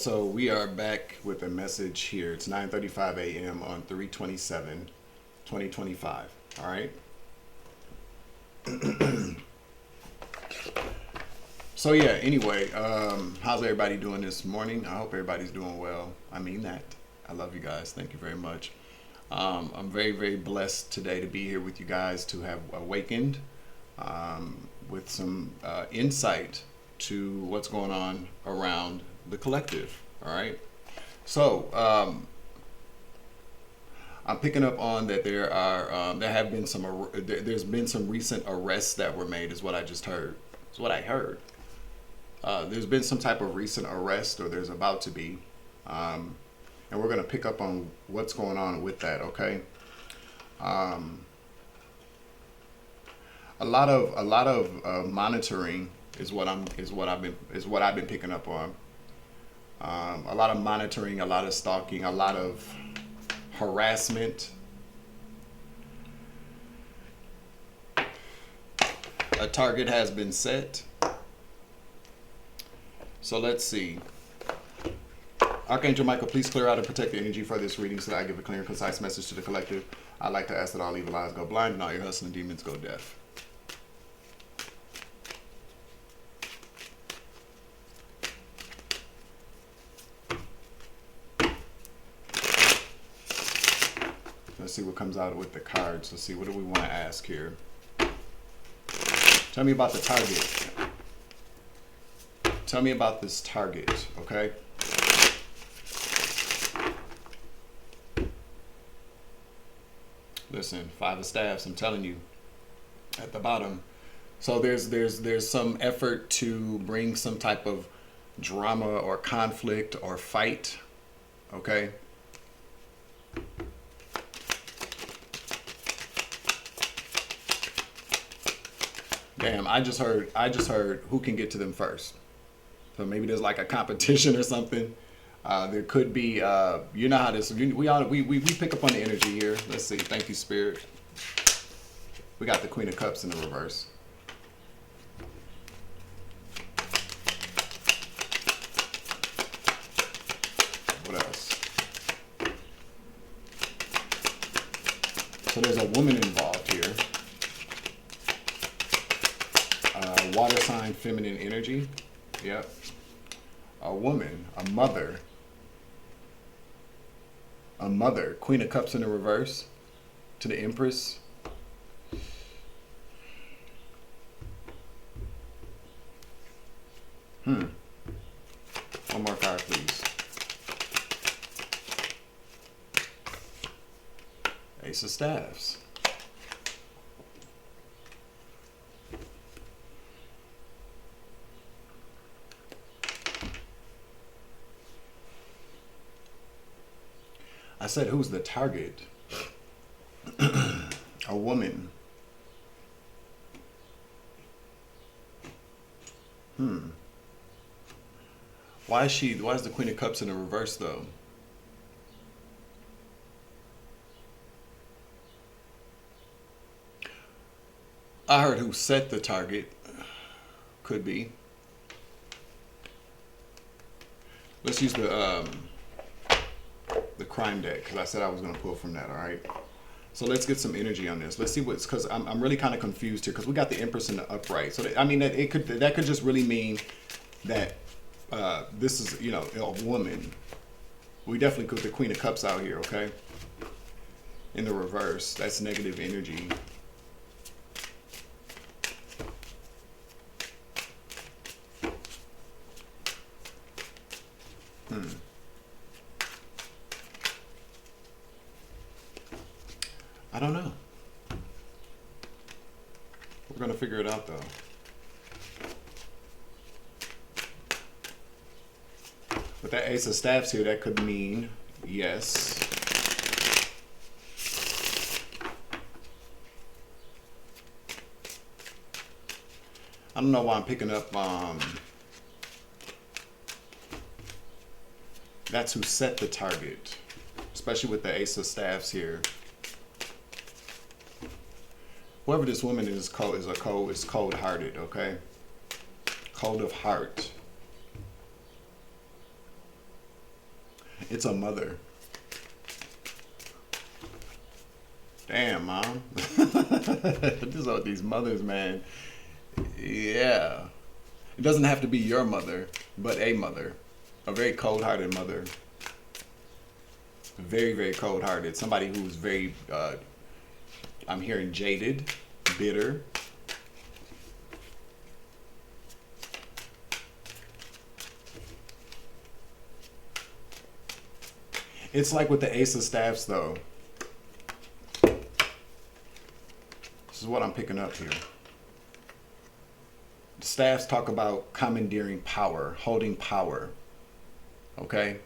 so we are back with a message here. It's 9:35 a.m. on 3/27/2025. All right. So yeah, anyway, how's everybody doing this morning? I hope everybody's doing well. I mean that. I love you guys. Thank you very much. I'm very, very blessed today to be here with you guys, to have awakened with some insight to what's going on around the collective. All right. So I'm picking up on that there have been there's been some recent arrests that were made, is what I just heard. Is what I heard. There's been some type of recent arrest, or there's about to be, and we're going to pick up on what's going on with that. Okay. A lot of monitoring is what I've been picking up on. A lot of monitoring, a lot of stalking, a lot of harassment. A target has been set. So let's see. Archangel Michael, please clear out and protect the energy for this reading so that I give a clear and concise message to the collective. I'd like to ask that all evil eyes go blind and all your hustling demons go deaf. Let's see what comes out with the cards. Let's see, what do we want to ask here? Tell me about the target. Tell me about this target, okay? Listen, 5 of staffs, I'm telling you, at the bottom. So there's some effort to bring some type of drama or conflict or fight, okay? Damn, I just heard who can get to them first. So maybe there's like a competition or something. There could be, you know how this, we pick up on the energy here. Let's see. Thank you, Spirit. We got the Queen of Cups in the reverse. What else? So there's a woman involved here. Water sign, feminine energy. Yep. A woman, a mother, Queen of Cups in the reverse to the Empress. One more card, please. Ace of Staffs. I said, who's the target? A woman. Why is the Queen of Cups in the reverse though? I heard who set the target. Could be. Let's use the crime deck, because I said I was going to pull from that. All right, so let's get some energy on this. Let's see what's, because I'm really kind of confused here, because we got the Empress in the upright. So I mean, that could just really mean that this is, you know, a woman. We definitely put the Queen of Cups out here, okay? In the reverse, that's negative energy. I don't know. We're going to figure it out, though. With that Ace of Staffs here, that could mean yes. I don't know why I'm picking up, that's who set the target, especially with the Ace of Staffs here. Whoever this woman is cold-hearted, okay? Cold of heart. It's a mother. Damn, mom. These are these mothers, man. Yeah. It doesn't have to be your mother, but a mother. A very cold-hearted mother. Very, very cold-hearted. Somebody who's very, I'm hearing jaded, bitter. It's like with the Ace of Staffs, though. This is what I'm picking up here. The staffs talk about commandeering power, holding power. Okay?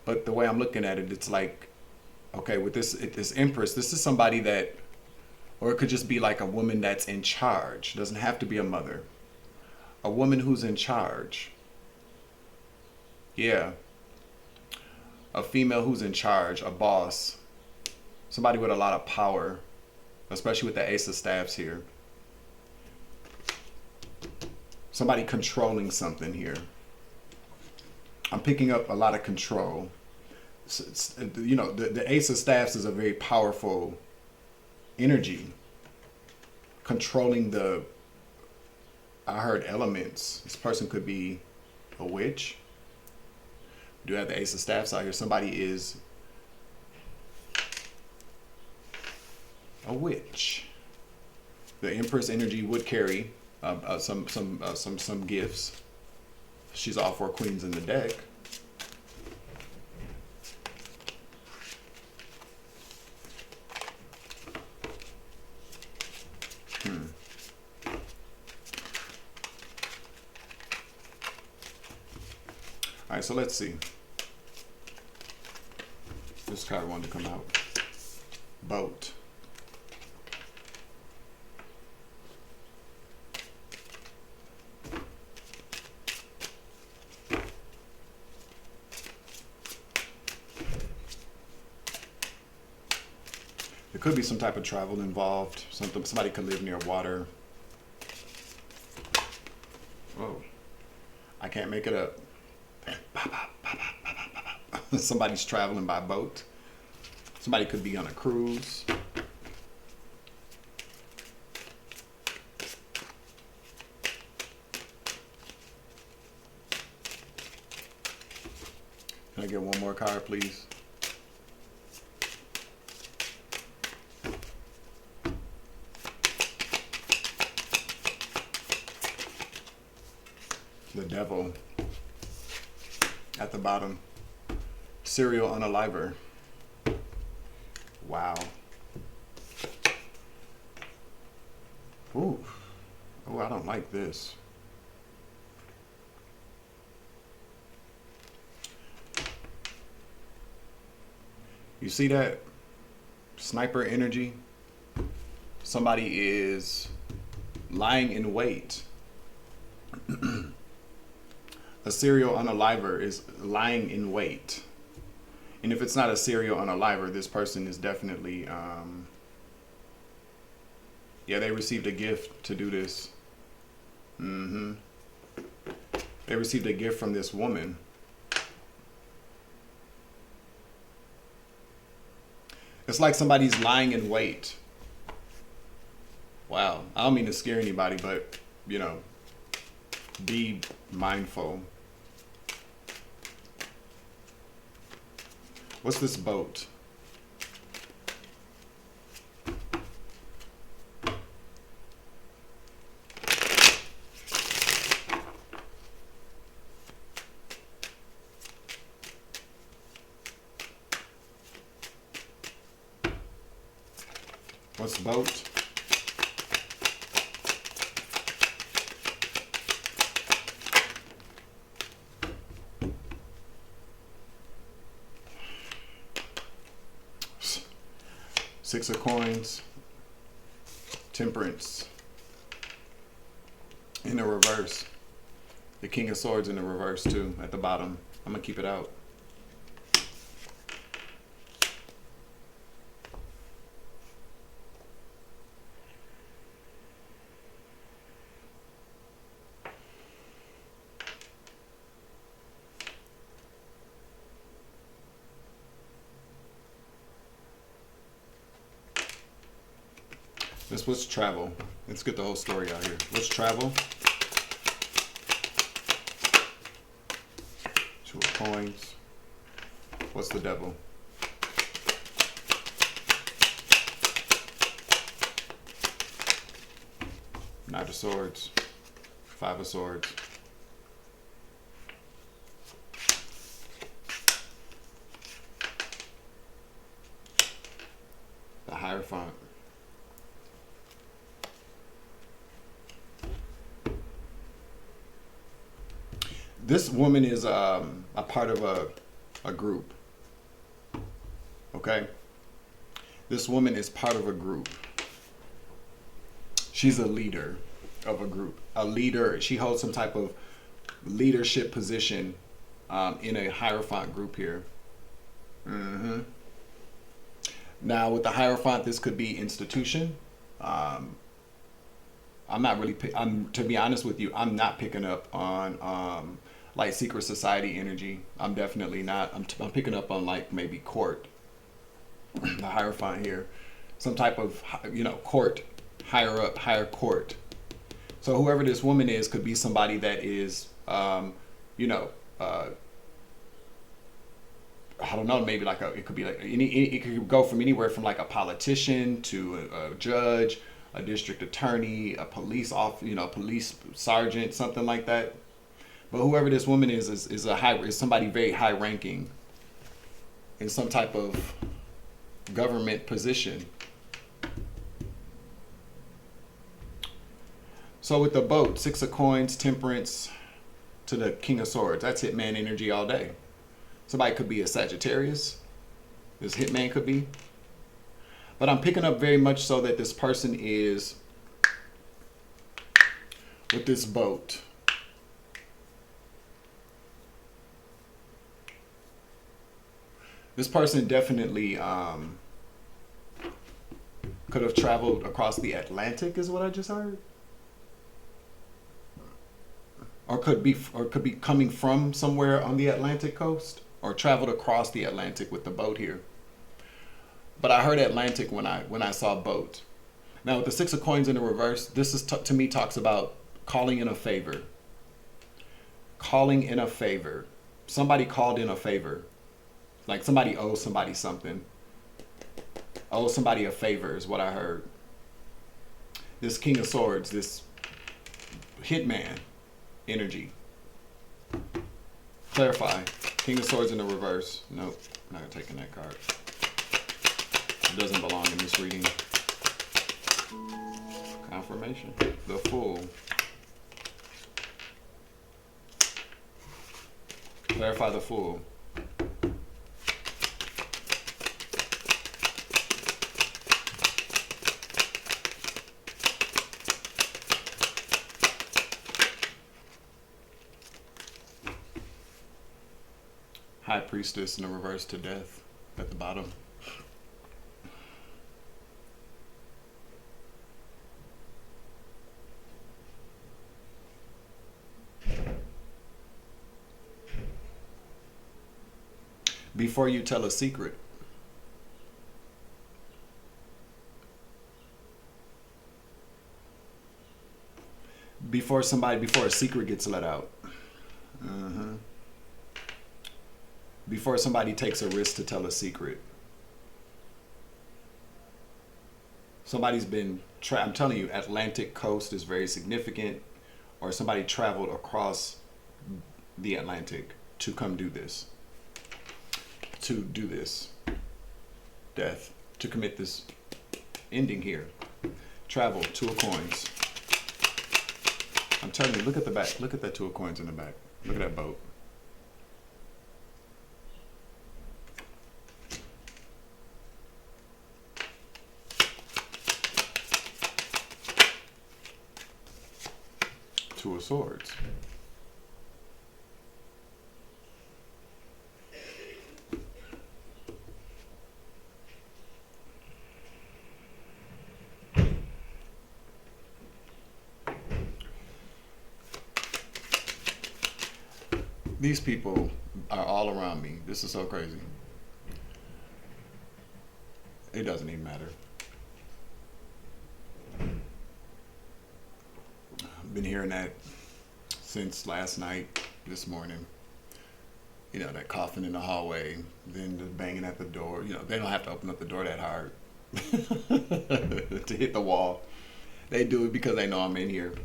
But the way I'm looking at it, it's like, okay, with this Empress, this is somebody that, or it could just be like a woman that's in charge. It doesn't have to be a mother. A woman who's in charge. Yeah. A female who's in charge, a boss, somebody with a lot of power, especially with the Ace of Staffs here. Somebody controlling something here. I'm picking up a lot of control. You know, the Ace of Staffs is a very powerful energy. Controlling the, I heard elements. This person could be a witch. We do have the Ace of Staffs out here. Somebody is a witch. The Empress energy would carry some gifts. She's all 4 queens in the deck. All right, so let's see. This card wanted to come out. Boat. There could be some type of travel involved. Somebody could live near water. Whoa. I can't make it up. Somebody's traveling by boat. Somebody could be on a cruise. Can I get one more card, please? The devil at the bottom. Serial unaliver. Wow. Ooh. Oh, I don't like this. You see that? Sniper energy. Somebody is lying in wait. A serial unaliver is lying in wait. And if it's not a serial unaliver, this person is definitely, yeah, they received a gift to do this. They received a gift from this woman. It's like somebody's lying in wait. Wow. I don't mean to scare anybody, but, you know, be mindful. What's this boat? What's boat? Six of coins, temperance, in the reverse. The King of Swords in the reverse too, at the bottom. I'm gonna keep it out. What's travel. Let's get the whole story out here. What's travel? Two of coins. What's the devil? Knight of swords. Five of swords. The Hierophant. This woman is a part of a group. Okay? This woman is part of a group. She's a leader of a group. A leader. She holds some type of leadership position in a Hierophant group here. Now, with the Hierophant, this could be institution. I'm not really, to be honest with you, I'm not picking up on like secret society energy. I'm definitely not. I'm picking up on like maybe court. The Hierophant here. Some type of, court, higher up, higher court. So whoever this woman is could be somebody that is, I don't know, maybe like it could be like it could go from anywhere from like a politician to a judge, a district attorney, a police police sergeant, something like that. But whoever this woman is somebody very high ranking in some type of government position. So with the boat, Six of Coins, Temperance to the King of Swords, that's hitman energy all day. Somebody could be a Sagittarius. This hitman could be. But I'm picking up very much so that this person is with this boat. This person definitely could have traveled across the Atlantic, is what I just heard. Or could be coming from somewhere on the Atlantic coast, or traveled across the Atlantic with the boat here. But I heard Atlantic when I saw boat. Now with the Six of Coins in the reverse, this is to me talks about calling in a favor. Calling in a favor. Somebody called in a favor. Like somebody owes somebody something. Owes somebody a favor is what I heard. This King of Swords, this hitman energy. Clarify. King of Swords in the reverse. Nope, I'm not taking that card. It doesn't belong in this reading. Confirmation. The Fool. Clarify the Fool. High Priestess in the reverse to death at the bottom. Before you tell a secret. Before a secret gets let out. Before somebody takes a risk to tell a secret. Somebody's been, I'm telling you, Atlantic coast is very significant, or somebody traveled across the Atlantic to come do this. To do this. Death. To commit this ending here. Travel. Two of Coins. I'm telling you, look at the back. Look at that Two of Coins in the back. Look at that boat. Two of Swords. These people are all around me. This is so crazy. It doesn't even matter. Been hearing that since last night, this morning. You know, that coughing in the hallway, then the banging at the door. You know, they don't have to open up the door that hard to hit the wall. They do it because they know I'm in here.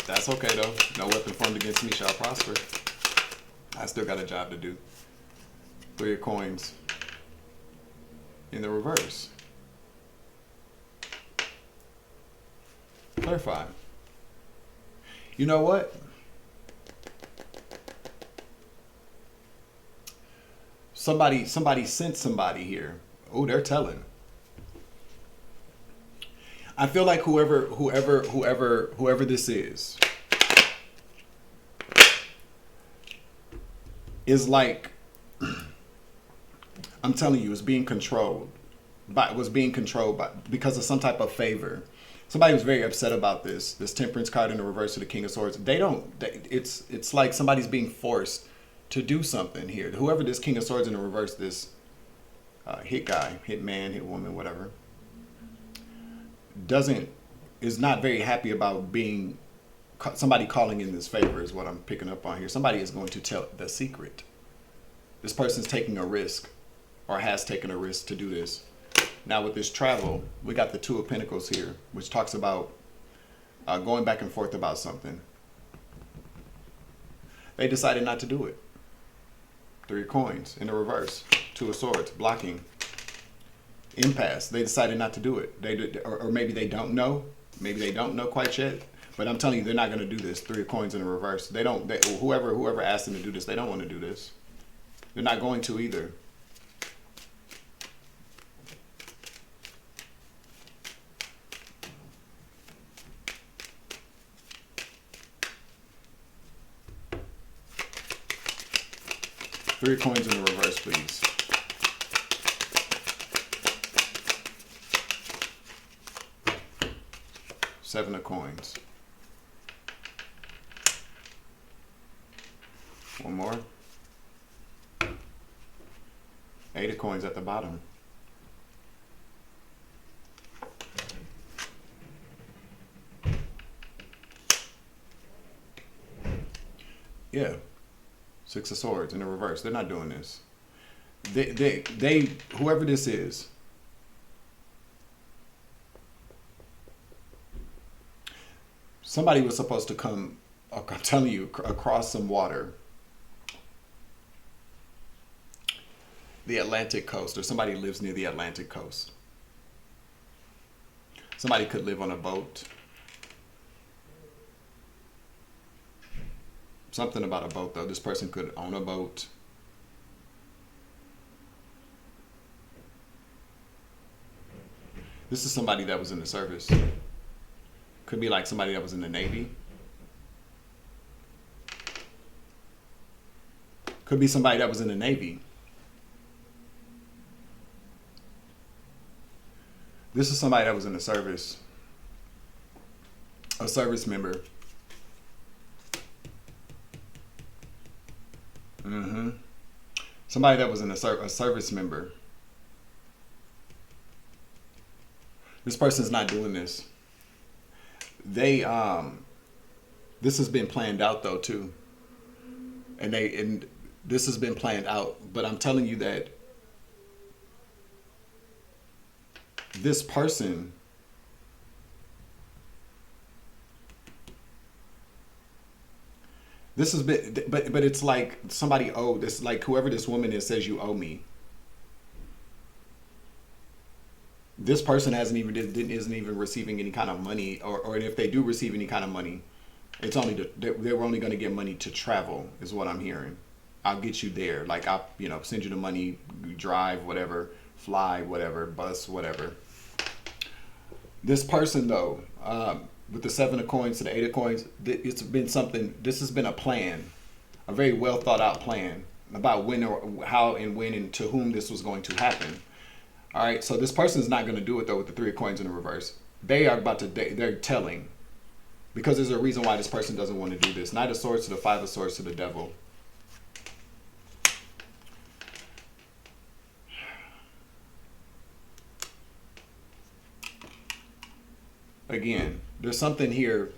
That's okay though. No weapon formed against me shall prosper. I still got a job to do. 3 of coins in the reverse. Clarify. You know what? Somebody sent somebody here. Oh, they're telling. I feel like whoever this is like, I'm telling you, was being controlled by because of some type of favor. Somebody was very upset about this Temperance card in the reverse of the King of Swords. It's like somebody's being forced to do something here. Whoever this King of Swords in the reverse, this hit guy, hit man, hit woman, whatever, is not very happy about being somebody calling in this favor is what I'm picking up on here. Somebody is going to tell the secret. This person's taking a risk or has taken a risk to do this. Now with this travel, we got the 2 of Pentacles here, which talks about going back and forth about something. They decided not to do it. 3 of coins in the reverse. 2 of swords, blocking. Impasse. They decided not to do it. They did, or maybe they don't know. Maybe they don't know quite yet. But I'm telling you, they're not going to do this. 3 of coins in the reverse. They don't. Whoever asked them to do this, they don't want to do this. They're not going to either. Three of coins in the reverse, please. Seven of coins. One more. 8 of coins at the bottom. Yeah. 6 of swords in the reverse. They're not doing this. They whoever this is, somebody was supposed to come, I'm telling you, across some water. The Atlantic coast, or somebody lives near the Atlantic coast. Somebody could live on a boat. Something about a boat, though. This person could own a boat. This is somebody that was in the service. Could be like somebody that was in the Navy. Could be somebody that was in the Navy. This is somebody that was in the service. A service member. Somebody that was in a service member. This person's not doing this. This has been planned out though too. And this has been planned out, but I'm telling you that this person this has been, but it's like somebody owed this, like whoever this woman is says you owe me. This person isn't even receiving any kind of money, or if they do receive any kind of money, it's only they were only going to get money to travel, is what I'm hearing. I'll get you there, like I'll send you the money, drive, whatever, fly, whatever, bus, whatever. This person though, with the 7 of coins to the 8 of coins, it's been something. This has been a plan, a very well thought out plan about when or how and when and to whom this was going to happen. All right, so this person is not going to do it though with the 3 of coins in the reverse. They are about to. They're telling, because there's a reason why this person doesn't want to do this. Knight of Swords to the 5 of Swords to the Devil. Again, there's something here.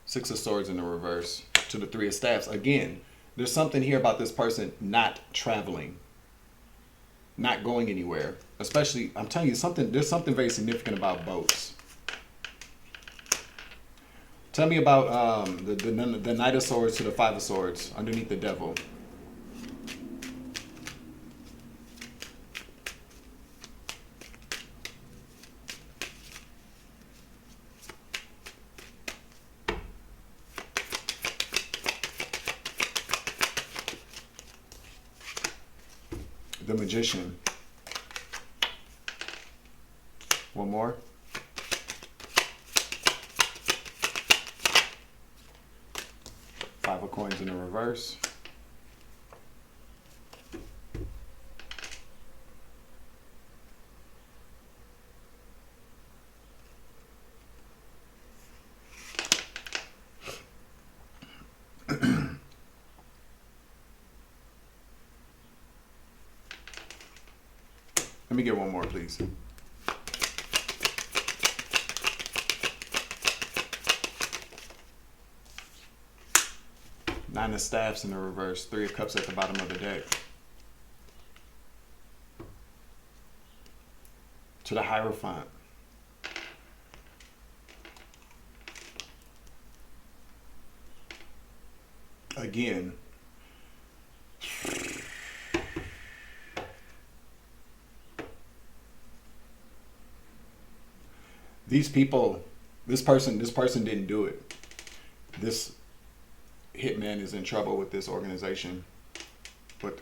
Six of Swords in the reverse to the Three of Staffs. Again, there's something here about this person not traveling, not going anywhere. Especially, I'm telling you something, there's something very significant about boats. Tell me about the Knight of Swords to the Five of Swords underneath the Devil. The Magician. One more. Five of Coins in the reverse. Let me get one more, please. Nine of Staffs in the reverse. Three of Cups at the bottom of the deck. To the Hierophant. Again. These people, this person didn't do it. This hitman is in trouble with this organization. But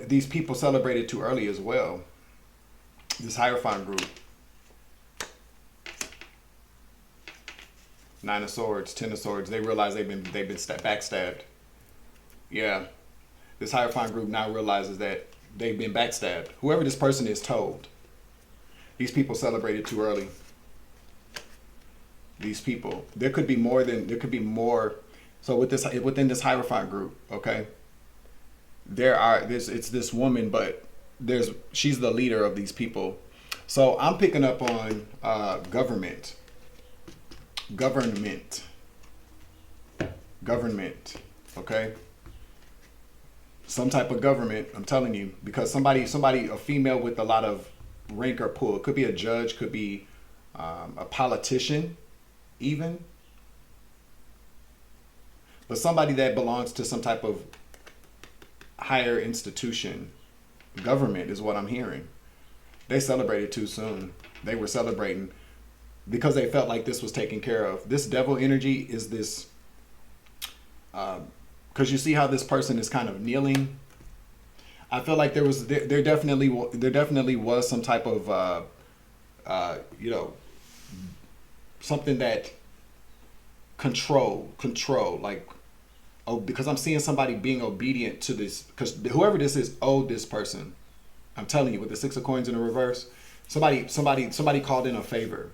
these people celebrated too early as well. This Hierophant group. Nine of Swords, Ten of Swords. They realize they've been backstabbed. Yeah. This Hierophant group now realizes that they've been backstabbed. Whoever this person is told. These people celebrated too early. These people. There could be more. So with this, within this Hierophant group, okay, it's this woman, but she's the leader of these people. So I'm picking up on government, okay, some type of government. I'm telling you, because somebody, a female with a lot of rank or pull. It could be a judge, could be a politician, even. But somebody that belongs to some type of higher institution. Government is what I'm hearing. They celebrated too soon. They were celebrating because they felt like this was taken care of. This Devil energy is this, because you see how this person is kind of kneeling. I feel like there definitely was some type of something that control, like, oh, because I'm seeing somebody being obedient to this, because whoever this is owed this person. I'm telling you, with the Six of Coins in the reverse, somebody called in a favor.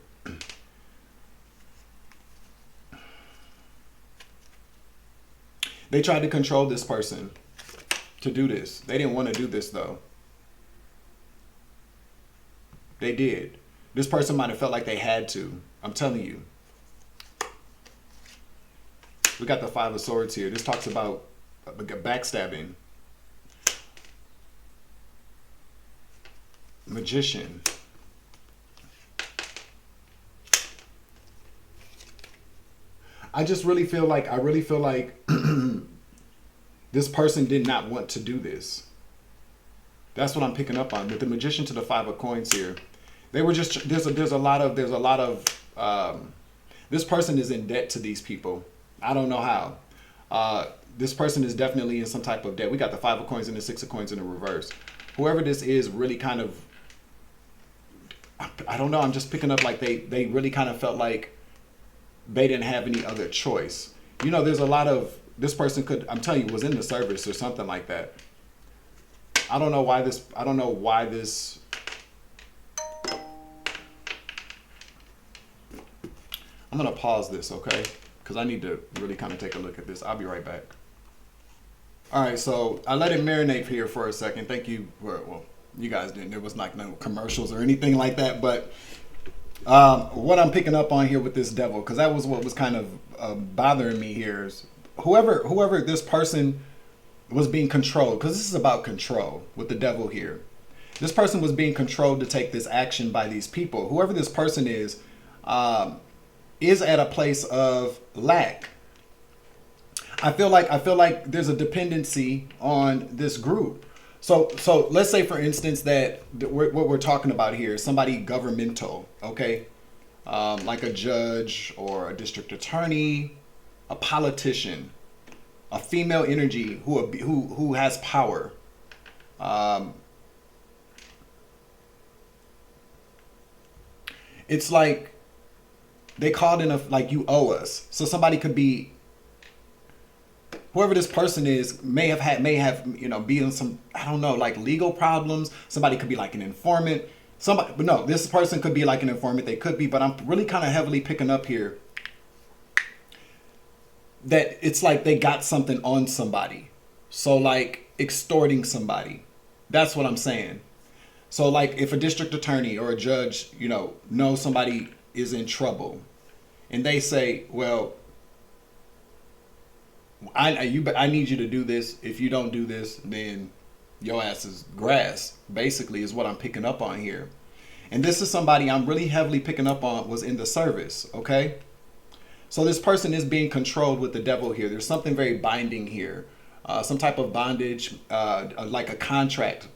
They tried to control this person to do this. They didn't want to do this though. They did. This person might have felt like they had to. I'm telling you. We got the Five of Swords here. This talks about backstabbing. Magician. I really feel like this person did not want to do this. That's what I'm picking up on. With the Magician to the Five of Coins here, they were just there's a lot of this person is in debt to these people. I don't know how. This person is definitely in some type of debt. We got the Five of Coins and the Six of Coins in the reverse. Whoever this is really kind of, I don't know. I'm just picking up like they really kind of felt like they didn't have any other choice. You know, there's a lot of, this person could, I'm telling you, was in the service or something like that. I don't know why this, I'm going to pause this, okay? Because I need to really kind of take a look at this. I'll be right back. All right, so I let it marinate here for a second. Thank you. Well, You guys didn't. There was like no commercials or anything like that. But what I'm picking up on here with this devil, because that was what was kind of bothering me here, is whoever this person was being controlled, because this is about control with the devil here. This person was being controlled to take this action by these people. Whoever this person is at a place of lack. I feel like there's a dependency on this group. So let's say, for instance, that what we're talking about here is somebody governmental, okay? Like a judge or a district attorney, a politician, a female energy who has power. It's like they called in like, you owe us. So somebody could be, whoever this person is may have be in some, I don't know, like legal problems. Somebody could be like an informant. But no, this person could be like an informant. They could be, but I'm really kind of heavily picking up here that it's like they got something on somebody. So like extorting somebody. That's what I'm saying. So like if a district attorney or a judge, knows somebody is in trouble and they say, well, I need you to do this. If you don't do this, then your ass is grass, basically, is what I'm picking up on here. And this is somebody I'm really heavily picking up on was in the service, okay? So this person is being controlled with the devil here. There's something very binding here. Some type of bondage, like a contract.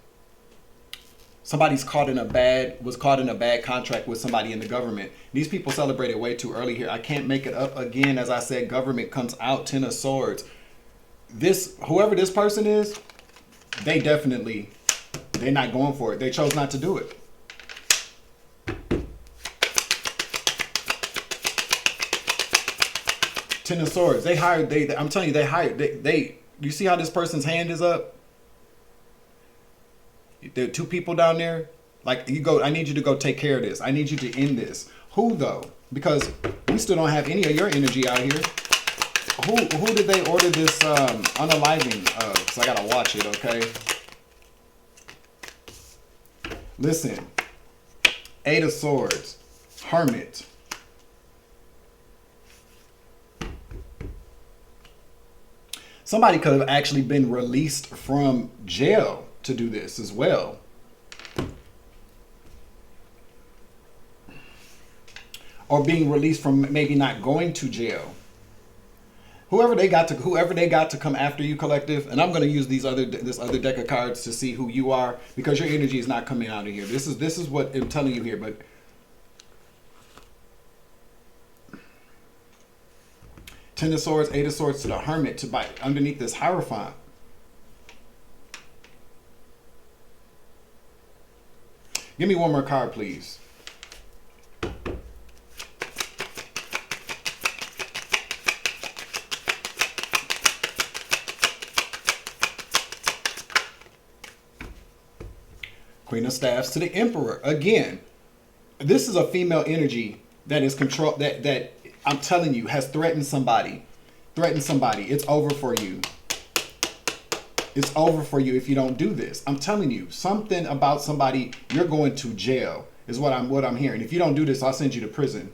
Somebody's was caught in a bad contract with somebody in the government. These people celebrated way too early here. I can't make it up again. As I said, government comes out, 10 of swords. Whoever this person is, they're not going for it. They chose not to do it. Ten of swords. I'm telling you, you see how this person's hand is up? There are two people down there. Like, I need you to go take care of this. I need you to end this. Who though? Because we still don't have any of your energy out here. Who did they order this unaliving of? Because I gotta watch it, okay? Listen. 8 of swords. Hermit. Somebody could have actually been released from jail to do this as well. Or being released from maybe not going to jail. Whoever they got to come after you, collective, and I'm going to use this other deck of cards to see who you are, because your energy is not coming out of here. This is what I'm telling you here, but Ten of Swords, 8 of Swords to the Hermit to bite underneath this Hierophant. Give me one more card, please. Queen of Staffs to the Emperor. Again, this is a female energy that is control that I'm telling you has threatened somebody. It's over for you. It's over for you if you don't do this. I'm telling you, something about somebody, you're going to jail is what I'm hearing. If you don't do this, I'll send you to prison.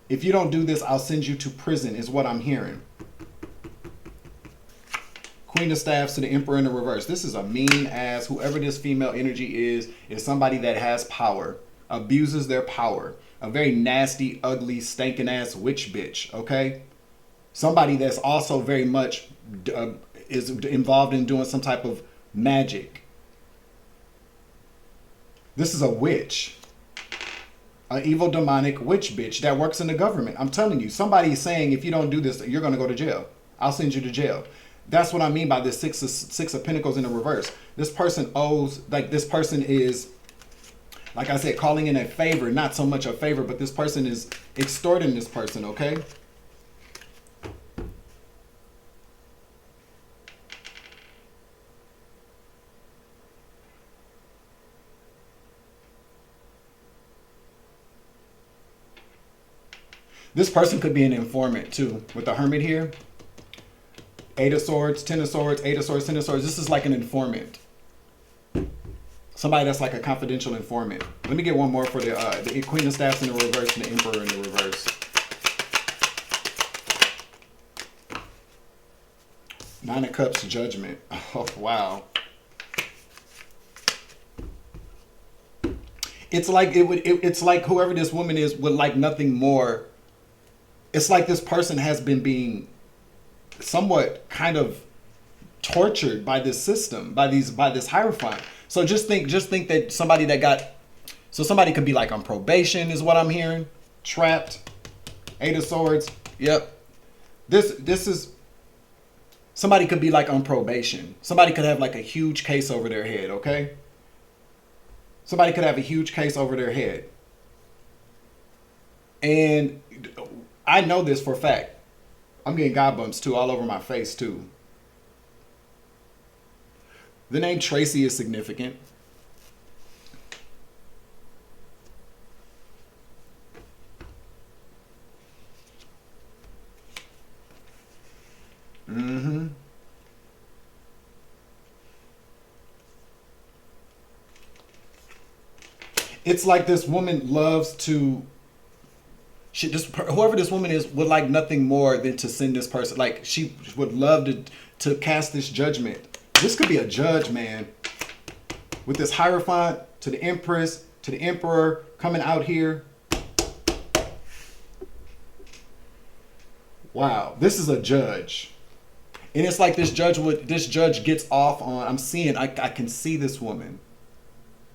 If you don't do this, I'll send you to prison is what I'm hearing. Queen of Staffs to the Emperor in the reverse. This is a mean ass. Whoever this female energy is somebody that has power, abuses their power. A very nasty, ugly, stinking ass witch bitch, okay? Somebody that's also very much is involved in doing some type of magic. This is a witch. An evil demonic witch bitch that works in the government. I'm telling you, somebody is saying if you don't do this, you're going to go to jail. I'll send you to jail. That's what I mean by this six of Pentacles in the reverse. This person owes, like this person is, like I said, calling in a favor. Not so much a favor, but this person is extorting this person, okay? This person could be an informant too, with the Hermit here. 8 of Swords, 10 of Swords, 8 of Swords, 10 of Swords. This is like an informant. Somebody that's like a confidential informant. Let me get one more for the Queen of Staffs in the reverse and the Emperor in the reverse. Nine of Cups, Judgment. Oh, wow. It's like it's like whoever this woman is would like nothing more. It's like this person has been being somewhat kind of tortured by this system, by this hierophant. So just think that somebody that got, so somebody could be like on probation is what I'm hearing. Trapped. Eight of Swords. Yep. This is, somebody could be like on probation. Somebody could have like a huge case over their head, okay? Somebody could have a huge case over their head. And I know this for a fact. I'm getting God bumps too, all over my face too. The name Tracy is significant. Mm-hmm. It's like this woman loves to, whoever this woman is would like nothing more than to send this person. Like she would love to cast this judgment. This could be a judge, man. With this Hierophant to the Empress, to the Emperor coming out here. Wow, this is a judge. And it's like this judge gets off on, I'm seeing, I can see this woman.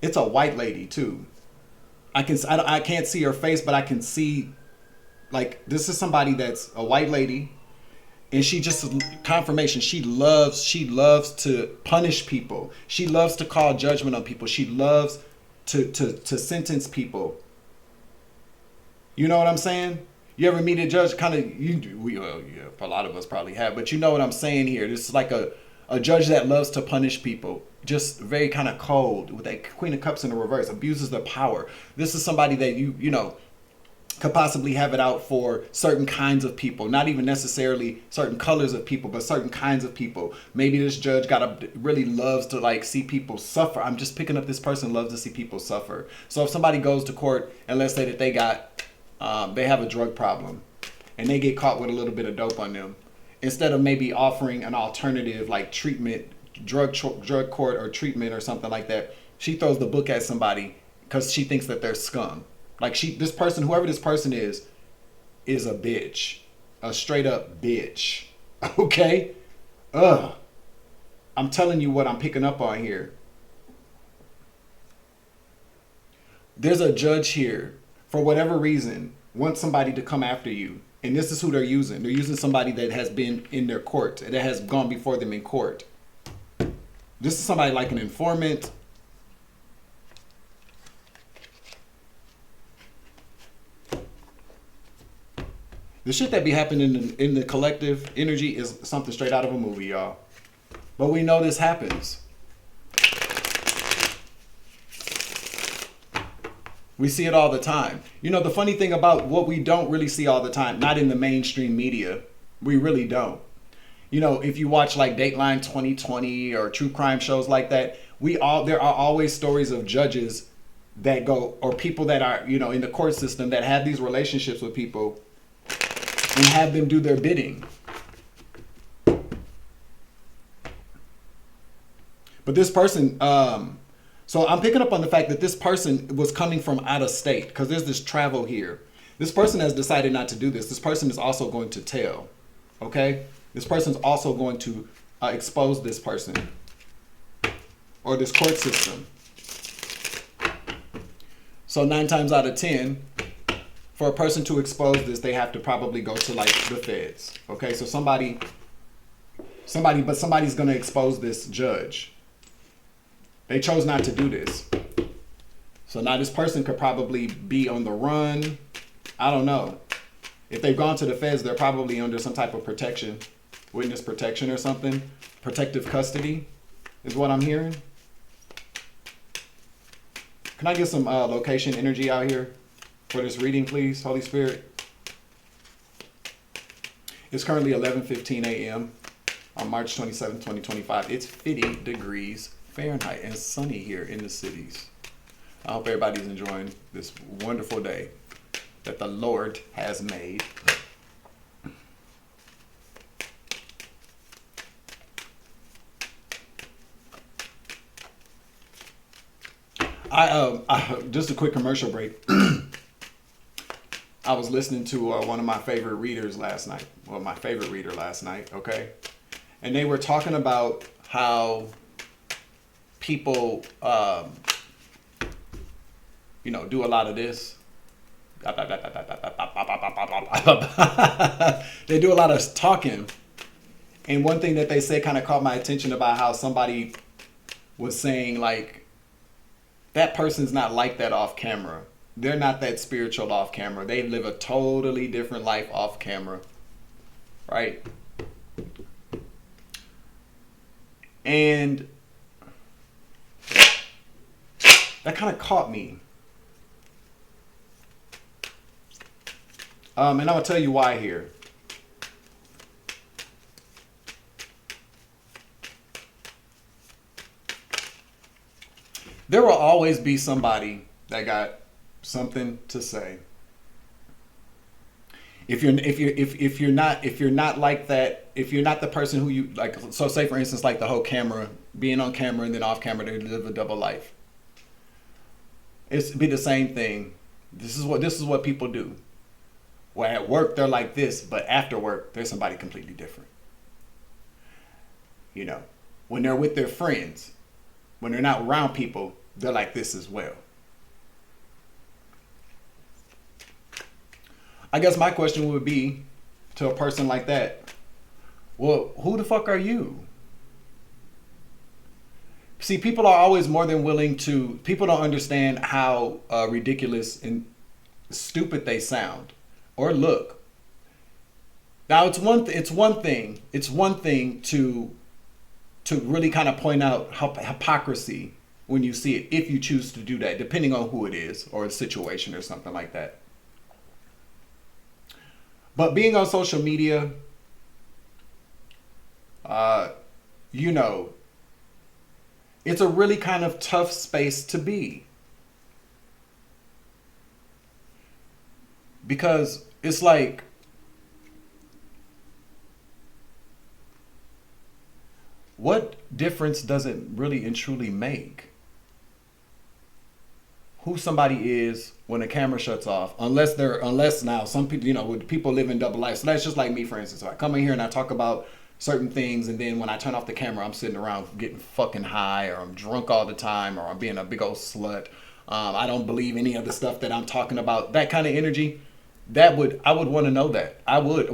It's a white lady too. I can't see her face, but I can see, like, this is somebody that's a white lady. And she just, confirmation, she loves to punish people. She loves to call judgment on people. She loves to sentence people. You know what I'm saying? You ever meet a judge? Kind of, yeah, a lot of us probably have, but you know what I'm saying here. This is like a judge that loves to punish people. Just very kind of cold with that Queen of Cups in the reverse, abuses their power. This is somebody that you know, could possibly have it out for certain kinds of people, not even necessarily certain colors of people, but certain kinds of people. Maybe this judge really loves to like see people suffer. I'm just picking up this person loves to see people suffer. So if somebody goes to court and let's say that they have a drug problem and they get caught with a little bit of dope on them, instead of maybe offering an alternative like treatment, drug court or treatment or something like that, she throws the book at somebody because she thinks that they're scum. Like whoever this person is a bitch. A straight up bitch. Okay? I'm telling you what I'm picking up on here. There's a judge here, for whatever reason, wants somebody to come after you. And this is who they're using. They're using somebody that has been in their court, that has gone before them in court. This is somebody like an informant. The shit that be happening in the collective energy is something straight out of a movie, y'all. But we know this happens. We see it all the time. You know, the funny thing about what we don't really see all the time, not in the mainstream media, we really don't. You know, if you watch like Dateline 2020 or true crime shows like that, there are always stories of judges that go, or people that are, you know, in the court system that have these relationships with people and have them do their bidding. But this person, so I'm picking up on the fact that this person was coming from out of state because there's this travel here. This person has decided not to do this. This person is also going to tell, okay? This person's also going to expose this person or this court system. So 9 times out of 10, for a person to expose this, they have to probably go to like the feds. Okay, so somebody's going to expose this judge. They chose not to do this. So now this person could probably be on the run. I don't know. If they've gone to the feds, they're probably under some type of protection, witness protection or something. Protective custody is what I'm hearing. Can I get some location energy out here for this reading, please, Holy Spirit? It's currently 11:15 a.m. on March 27, 2025. It's 50 degrees Fahrenheit and sunny here in the cities. I hope everybody's enjoying this wonderful day that the Lord has made. Just a quick commercial break. I was listening to one of my favorite readers last night. Well, my favorite reader last night, okay? And they were talking about how people, do a lot of this. They do a lot of talking. And one thing that they said kind of caught my attention about how somebody was saying, like, that person's not like that off camera. They're not that spiritual off camera. They live a totally different life off camera. Right? And that kind of caught me. And I'm going to tell you why here. There will always be somebody that got something to say. If you're not like that, if you're not the person who you like, so say for instance, like the whole camera, being on camera and then off camera, they live a double life. It's be the same thing. This is what people do. Well, at work they're like this, but after work they're somebody completely different. You know, when they're with their friends, when they're not around people, they're like this as well. I guess my question would be to a person like that, well, who the fuck are you? See, people are always more than willing to, people don't understand how ridiculous and stupid they sound or look. Now it's one thing to really kind of point out hypocrisy when you see it, if you choose to do that, depending on who it is or the situation or something like that. But being on social media, it's a really kind of tough space to be. Because it's like, what difference does it really and truly make who somebody is when the camera shuts off? Unless now some people, people live in double life. So that's just like me, for instance. So I come in here and I talk about certain things, and then when I turn off the camera, I'm sitting around getting fucking high, or I'm drunk all the time, or I'm being a big old slut. I don't believe any of the stuff that I'm talking about. That kind of energy, I would want to know that. I would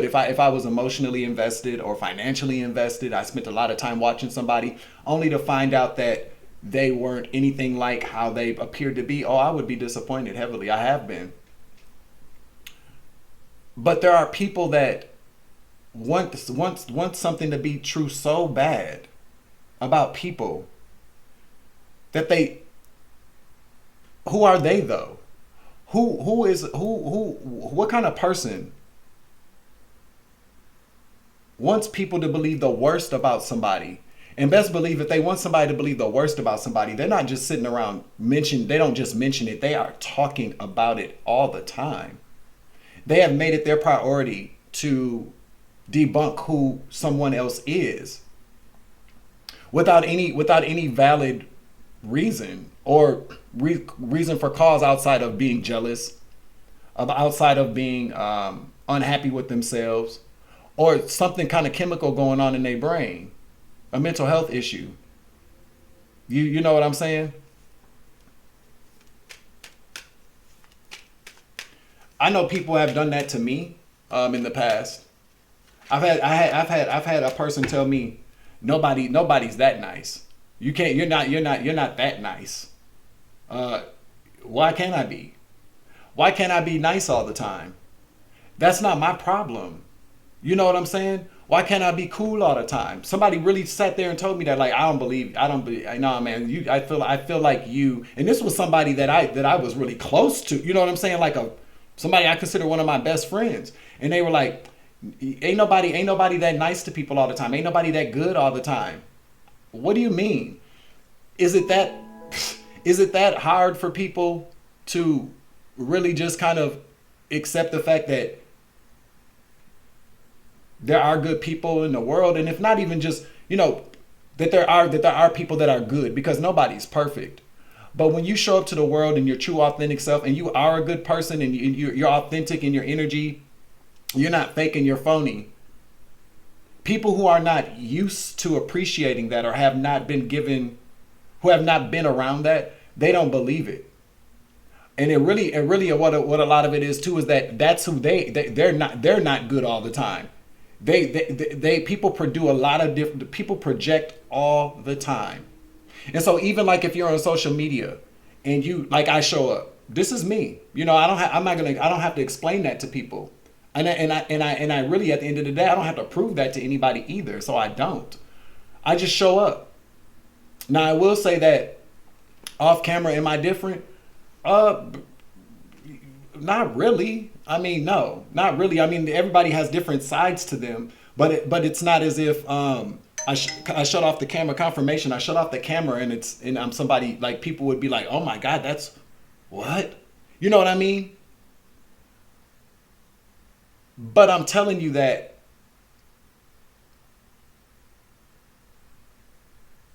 if I was emotionally invested or financially invested. I spent a lot of time watching somebody only to find out that they weren't anything like how they appeared to be. Oh, I would be disappointed heavily. I have been. But there are people that want something to be true so bad about people that who are they though? What kind of person wants people to believe the worst about somebody? And best believe if they want somebody to believe the worst about somebody, they're not just sitting around they don't just mention it, they are talking about it all the time. They have made it their priority to debunk who someone else is without any valid reason or reason for cause outside of being jealous, outside of being unhappy with themselves, or something kind of chemical going on in their brain. A mental health issue. You know what I'm saying? I know people have done that to me in the past. I've had a person tell me nobody's that nice. You're not that nice. Why can't I be? Why can't I be nice all the time? That's not my problem. You know what I'm saying? Why can't I be cool all the time? Somebody really sat there and told me that, like, I don't believe, nah, man, I feel like you, and this was somebody that I was really close to, you know what I'm saying? Like somebody I consider one of my best friends. And they were like, ain't nobody that nice to people all the time. Ain't nobody that good all the time. What do you mean? Is it that is it that hard for people to really just kind of accept the fact that there are good people in the world? And if not even just, that there are people that are good, because nobody's perfect. But when you show up to the world in your true authentic self and you are a good person and you're authentic in your energy, you're not fake and you're phony. People who are not used to appreciating that or have not been given, who have not been around that, they don't believe it. And it really what a lot of it is too is that that's who they're not good all the time. People produce a lot of different, people project all the time. And so even like if you're on social media and you, like, I show up, this is me, I don't have to explain that to people. And I really, at the end of the day, I don't have to prove that to anybody either. So I don't. I just show up. Now I will say that off camera, am I different? Not really. I mean, no, not really. I mean, everybody has different sides to them, but it's not as if I shut off the camera confirmation. I shut off the camera and I'm somebody, like, people would be like, oh my God, that's what? You know what I mean? But I'm telling you that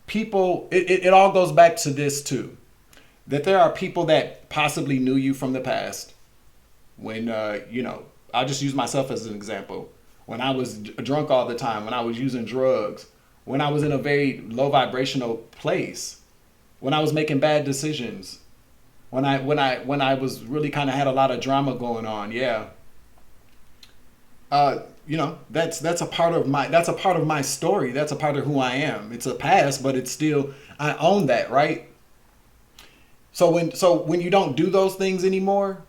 people, it all goes back to this too, that there are people that possibly knew you from the past when, I'll just use myself as an example. When I was drunk all the time, when I was using drugs, when I was in a very low vibrational place, when I was making bad decisions, when I was really kind of had a lot of drama going on. Yeah. That's a part of my story. That's a part of who I am. It's a past, but it's still, I own that, right? So when you don't do those things anymore,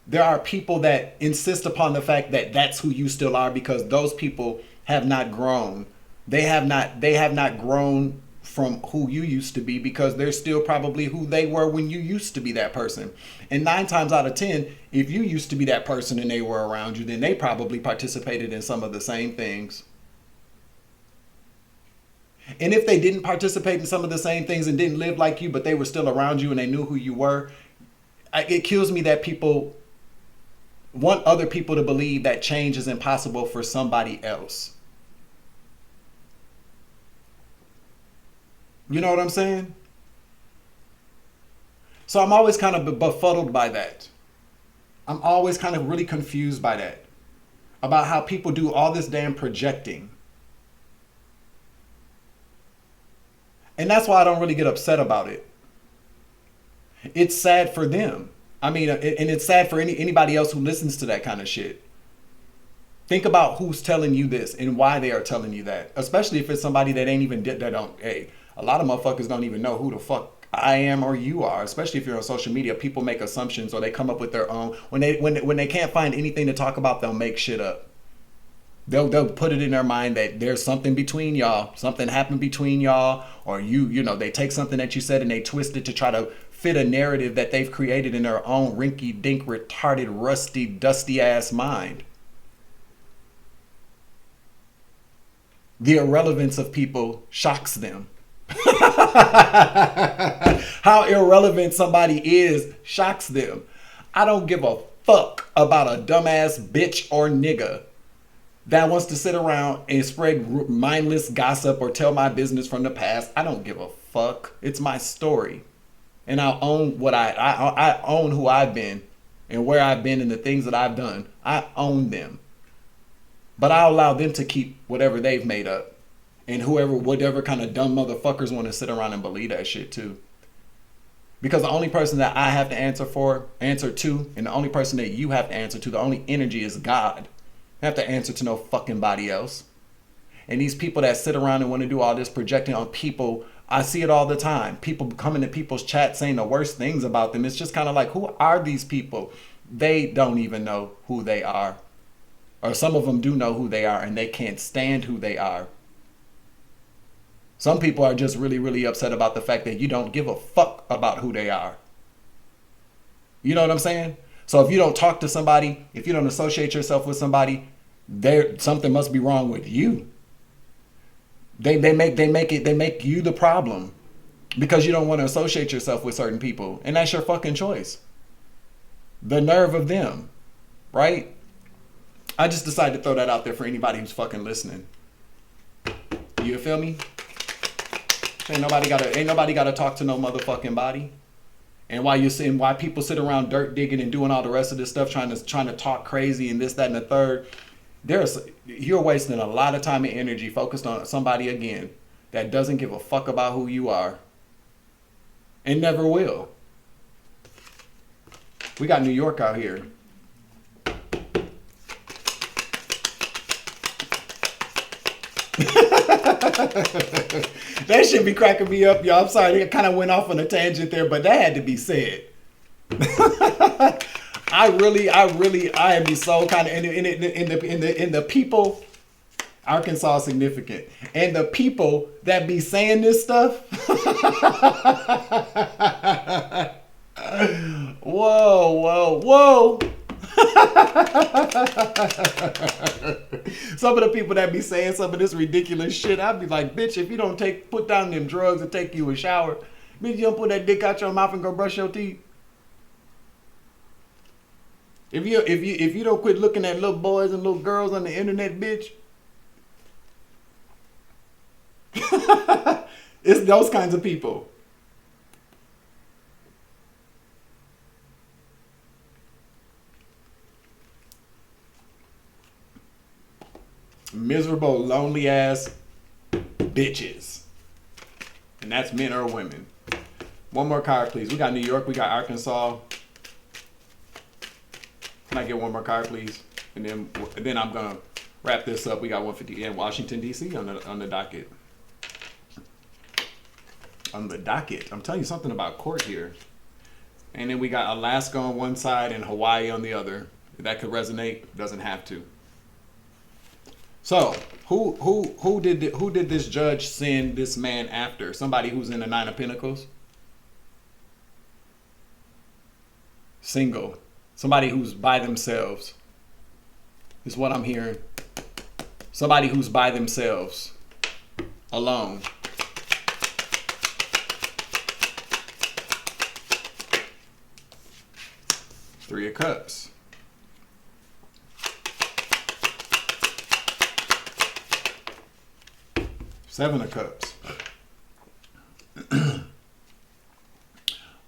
there are people that insist upon the fact that that's who you still are, because those people have not grown. They have not grown from who you used to be, because they're still probably who they were when you used to be that person. And 9 times out of 10, if you used to be that person and they were around you, then they probably participated in some of the same things. And if they didn't participate in some of the same things and didn't live like you, but they were still around you and they knew who you were, it kills me that people want other people to believe that change is impossible for somebody else. You know what I'm saying? So I'm always kind of befuddled by that. I'm always kind of really confused by that. About how people do all this damn projecting. And that's why I don't really get upset about it. It's sad for them. I mean, and it's sad for anybody else who listens to that kind of shit. Think about who's telling you this and why they are telling you that. Especially if it's somebody that ain't even a lot of motherfuckers don't even know who the fuck I am or you are. Especially if you're on social media, people make assumptions or they come up with their own. When they can't find anything to talk about, they'll make shit up. They'll put it in their mind that there's something between y'all, something happened between y'all, or they take something that you said and they twist it to try to fit a narrative that they've created in their own rinky-dink, retarded, rusty, dusty ass mind. The irrelevance of people shocks them. How irrelevant somebody is shocks them. I don't give a fuck about a dumbass bitch or nigga that wants to sit around and spread mindless gossip or tell my business from the past. I don't give a fuck. It's my story. And I own what I own who I've been and where I've been and the things that I've done. I own them. But I'll allow them to keep whatever they've made up. And whatever kind of dumb motherfuckers want to sit around and believe that shit too. Because the only person that I have to answer to, and the only person that you have to answer to, the only energy is God. You have to answer to no fucking body else. And these people that sit around and want to do all this projecting on people, I see it all the time. People coming to people's chat saying the worst things about them. It's just kind of like, who are these people? They don't even know who they are. Or some of them do know who they are and they can't stand who they are. Some people are just really, really upset about the fact that you don't give a fuck about who they are. You know what I'm saying? So if you don't talk to somebody, if you don't associate yourself with somebody, something must be wrong with you. They make you the problem because you don't want to associate yourself with certain people, and that's your fucking choice. The nerve of them, right? I just decided to throw that out there for anybody who's fucking listening. You feel me? Ain't nobody gotta talk to no motherfucking body. And why people sit around dirt digging and doing all the rest of this stuff, trying to talk crazy and this, that, and the third. You're wasting a lot of time and energy focused on somebody again that doesn't give a fuck about who you are and never will. We got New York out here. That should be cracking me up, y'all. I'm sorry, it kind of went off on a tangent there, but that had to be said. I am be so kind of in the people. Arkansas is significant, and the people that be saying this stuff. Whoa. Some of the people that be saying some of this ridiculous shit, I'd be like, bitch, if you don't put down them drugs and take you a shower, bitch, you don't put that dick out your mouth and go brush your teeth. If you don't quit looking at little boys and little girls on the internet, bitch. It's those kinds of people. Miserable, lonely ass bitches. And that's men or women. One more card, please. We got New York, we got Arkansas. Can I get one more card, please? And then I'm gonna wrap this up. We got 150 in Washington, D.C. on the docket. On the docket. I'm telling you something about court here. And then we got Alaska on one side and Hawaii on the other. If that could resonate, doesn't have to. So, who did this judge send this man after? Somebody who's in the Nine of Pentacles? Single. Somebody who's by themselves. Is what I'm hearing. Somebody who's by themselves. Alone. Three of Cups. Seven of Cups.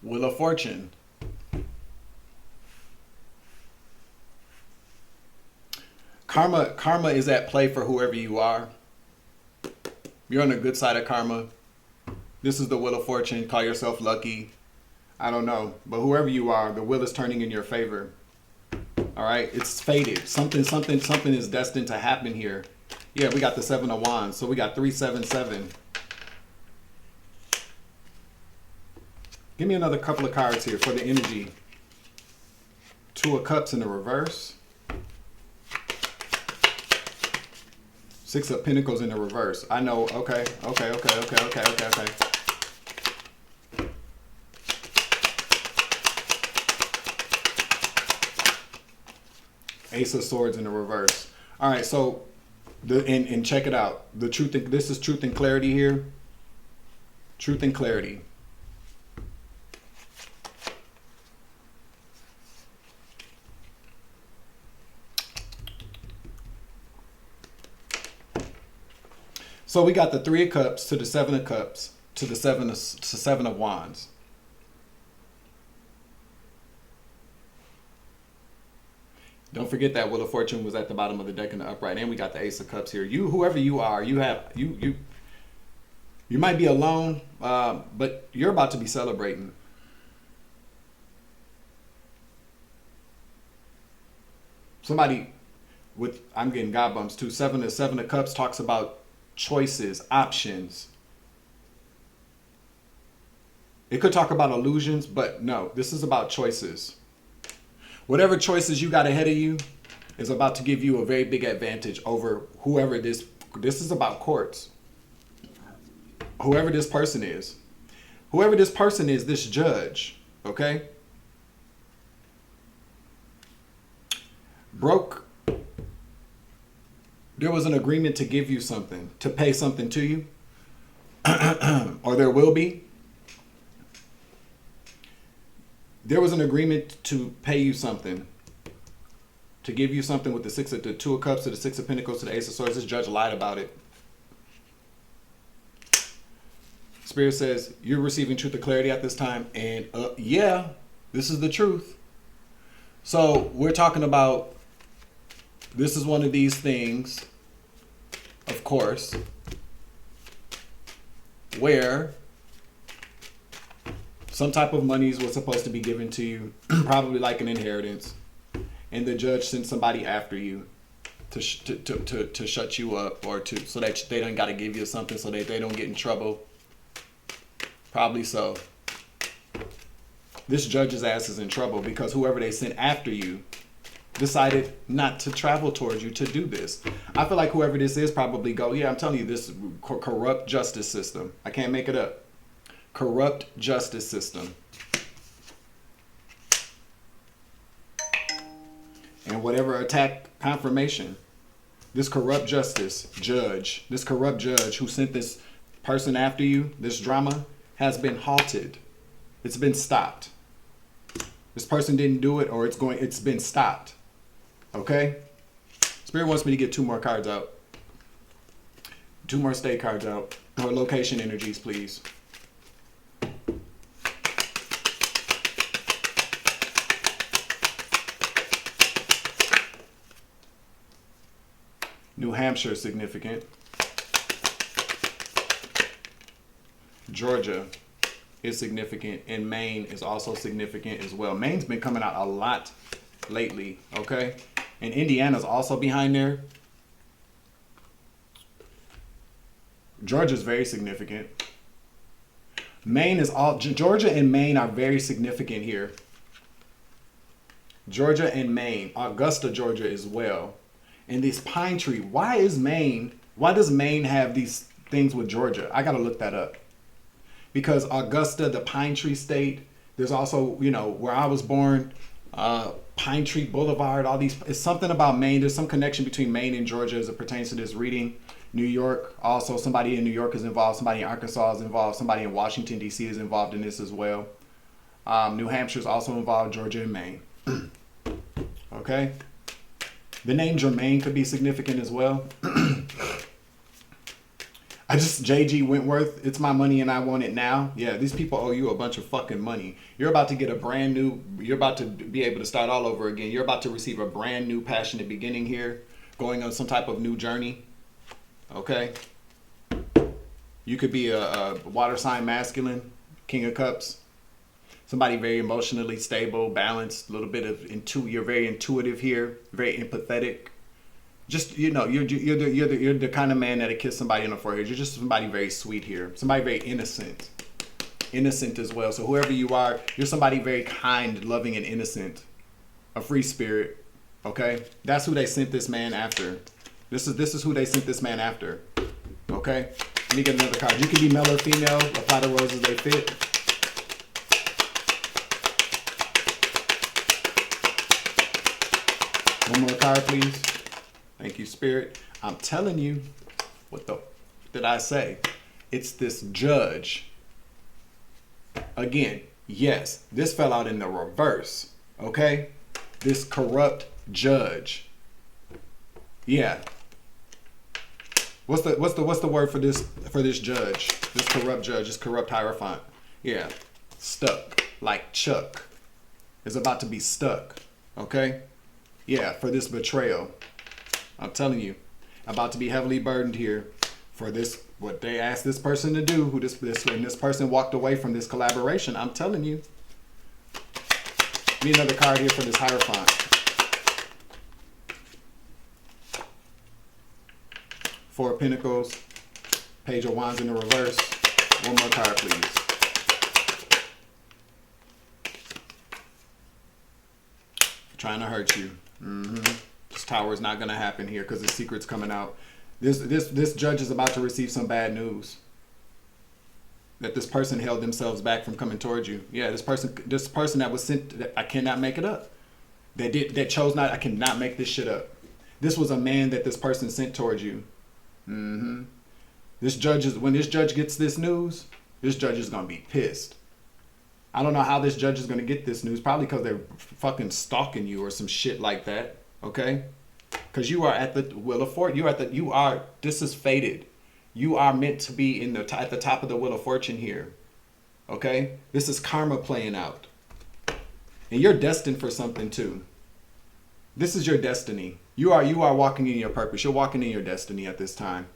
Wheel of Fortune. Karma is at play for whoever you are. You're on the good side of karma. This is the Wheel of Fortune. Call yourself lucky. I don't know. But whoever you are, the wheel is turning in your favor. All right? It's fated. Something is destined to happen here. Yeah, we got the Seven of Wands. So we got 377. Give me another couple of cards here for the energy. Two of Cups in the reverse. Six of Pentacles in the reverse. I know. Okay. Ace of Swords in the reverse. All right, so and check it out. This is truth and clarity here. Truth and clarity. So we got the Three of Cups to the Seven of Cups to the Seven of Wands. Don't forget that Wheel of Fortune was at the bottom of the deck in the upright, and we got the Ace of Cups here. Whoever you are, you might be alone, but you're about to be celebrating. Somebody with, I'm getting God bumps too. Seven of Cups talks about choices, options. It could talk about illusions, but no, this is about choices. Whatever choices you got ahead of you is about to give you a very big advantage over whoever this is about courts. Whoever this person is. Whoever this person is, this judge, okay? There was an agreement to give you something, to pay something to you, or there will be. There was an agreement to pay you something, to give you something with the Two of Cups to the Six of Pentacles to the Ace of Swords. This judge lied about it. Spirit says you're receiving truth or clarity at this time, and yeah, this is the truth. So we're talking about, this is one of these things, of course, where some type of monies was supposed to be given to you, probably like an inheritance, and the judge sent somebody after you to shut you up, or so that they don't got to give you something so that they don't get in trouble. Probably so. This judge's ass is in trouble because whoever they sent after you decided not to travel towards you to do this. I feel like whoever this is probably I'm telling you, this corrupt justice system. I can't make it up. Corrupt justice system. And whatever attack confirmation, this corrupt judge who sent this person after you, this drama, has been halted. It's been stopped. This person didn't do it, or it's been stopped. Okay? Spirit wants me to get 2 more cards out. 2 more state cards out. Or location energies, please. New Hampshire is significant. Georgia is significant, and Maine is also significant as well. Maine's been coming out a lot lately, okay? And Indiana's also behind there. Georgia's very significant. Georgia and Maine are very significant here. Georgia and Maine, Augusta, Georgia as well. And this pine tree, why does Maine have these things with Georgia? I gotta look that up. Because Augusta, the pine tree state, there's also, where I was born, Pine Tree Boulevard, all these, it's something about Maine. There's some connection between Maine and Georgia as it pertains to this reading. New York, also somebody in New York is involved, somebody in Arkansas is involved, somebody in Washington, D.C. is involved in this as well. New Hampshire is also involved, Georgia and Maine. Okay? The name Jermaine could be significant as well. JG Wentworth, it's my money and I want it now. Yeah, these people owe you a bunch of fucking money. You're about to get you're about to be able to start all over again. You're about to receive a brand new passionate beginning here, going on some type of new journey. Okay? You could be a water sign masculine, King of Cups. Somebody very emotionally stable, balanced, a little bit of you're very intuitive here, very empathetic. Just, you're the kind of man that'll kiss somebody on the forehead. You're just somebody very sweet here. Somebody very innocent. Innocent as well. So whoever you are, you're somebody very kind, loving, and innocent. A free spirit. Okay? That's who they sent this man after. This is who they sent this man after. Okay? Let me get another card. You can be male or female. Apply the roses they fit. One more card, please. Thank you, Spirit. I'm telling you, what the did I say? It's this judge. Again, yes, this fell out in the reverse. Okay? This corrupt judge. Yeah. What's the word for this judge? This corrupt judge, this corrupt hierophant. Yeah. Stuck. Like Chuck is about to be stuck. Okay? Yeah, for this betrayal. I'm telling you, about to be heavily burdened here for this, what they asked this person to do, and this person walked away from this collaboration. I'm telling you. Need another card here for this Hierophant. Four of Pentacles, Page of Wands in the reverse. One more card, please. Trying to hurt you. This Tower is not going to happen here because the secret's coming out. This judge is about to receive some bad news. That this person held themselves back from coming towards you. Yeah, this person that was sent, I cannot make it up. They chose not, I cannot make this shit up. This was a man that this person sent towards you. Mm-hmm. When this judge gets this news, this judge is going to be pissed. I don't know how this judge is going to get this news. Probably because they're fucking stalking you or some shit like that. Okay? Because you are at the Wheel of Fortune. This is fated. You are meant to be at the top of the Wheel of Fortune here. Okay? This is karma playing out. And you're destined for something too. This is your destiny. You are walking in your purpose. You're walking in your destiny at this time.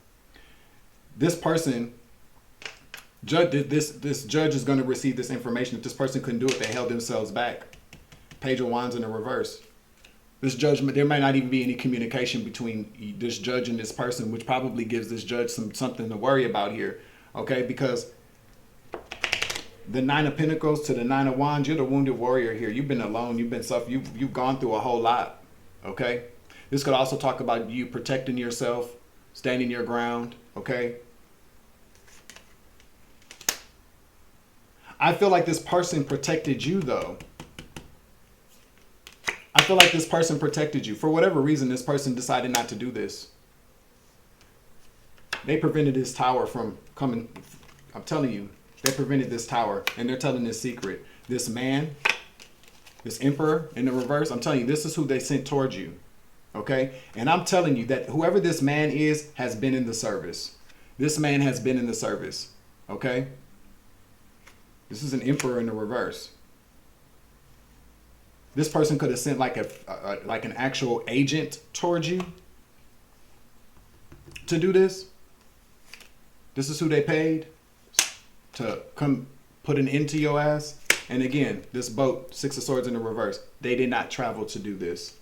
This person, this judge is going to receive this information. If this person couldn't do it, they held themselves back. Page of Wands in the reverse. This judge, there might not even be any communication between this judge and this person, which probably gives this judge something to worry about here. Okay, because the Nine of Pentacles to the Nine of Wands, you're the wounded warrior here. You've been alone. You've been suffering. You've gone through a whole lot. Okay, this could also talk about you protecting yourself, standing your ground. Okay. I feel like this person protected you though. I feel like this person protected you. For whatever reason, this person decided not to do this. They prevented this tower from coming. I'm telling you, they prevented this tower, and they're telling this secret. This man, this emperor in the reverse, I'm telling you, this is who they sent towards you. Okay? And I'm telling you that whoever this man is has been in the service. This man has been in the service. Okay? This is an emperor in the reverse. This person could have sent like an actual agent towards you to do this. This is who they paid to come put an end to your ass. And again, this boat, Six of Swords in the reverse, they did not travel to do this.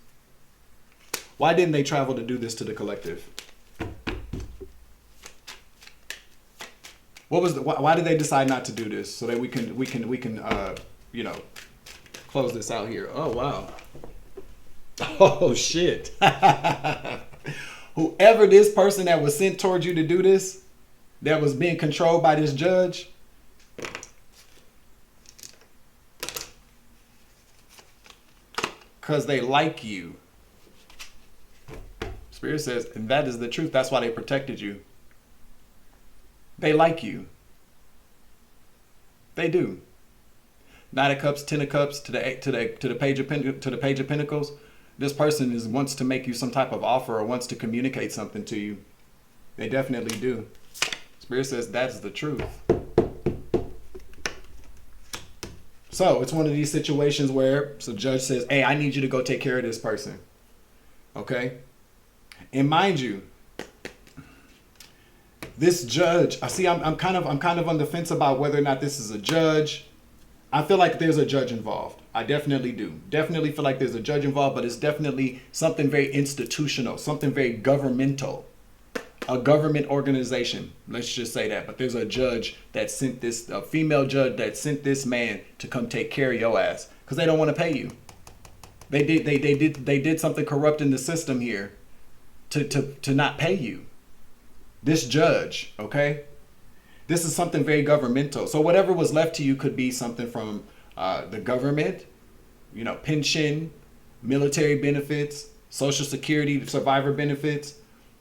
Why didn't they travel to do this to the collective? Why did they decide not to do this? So that we can you know, close this out here. Oh wow. Oh shit. Whoever this person that was sent towards you to do this, that was being controlled by this judge, because they like you. Spirit says, and that is the truth. That's why they protected you. They like you. They do. Nine of Cups, Ten of Cups, to the Page of Pentacles. This person wants to make you some type of offer or wants to communicate something to you. They definitely do. Spirit says that's the truth. So it's one of these situations where the judge says, "Hey, I need you to go take care of this person." Okay, and mind you, this judge, I'm kind of on the fence about whether or not this is a judge. I feel like there's a judge involved. I definitely do. Definitely feel like there's a judge involved, but it's definitely something very institutional, something very governmental, a government organization. Let's just say that. But there's a judge that sent this, a female judge that sent this man to come take care of your ass because they don't want to pay you. They did something corrupt in the system here to not pay you. This judge, okay? This is something very governmental. So whatever was left to you could be something from the government, you know, pension, military benefits, Social Security, survivor benefits,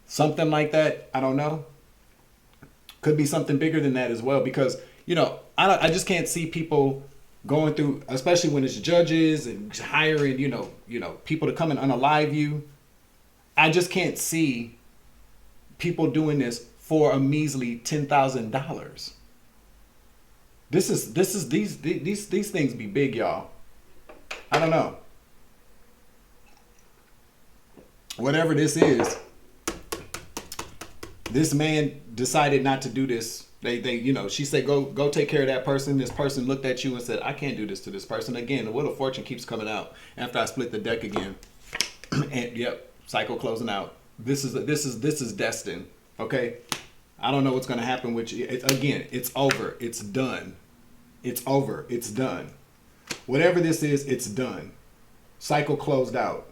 something like that. I don't know. Could be something bigger than that as well, because, you know, I just can't see people going through, especially when it's judges and hiring, you know, people to come and unalive you. I just can't see people doing this for a measly $10,000. These things be big, y'all. I don't know. Whatever this is, this man decided not to do this. They you know, she said go take care of that person. This person looked at you and said, I can't do this to this person. Again, the Wheel of Fortune keeps coming out after I split the deck again. And yep, cycle closing out. This is destined. Okay, I don't know what's going to happen with you. Again, it's over. It's done. It's over. It's done. Whatever this is, it's done. Cycle closed out.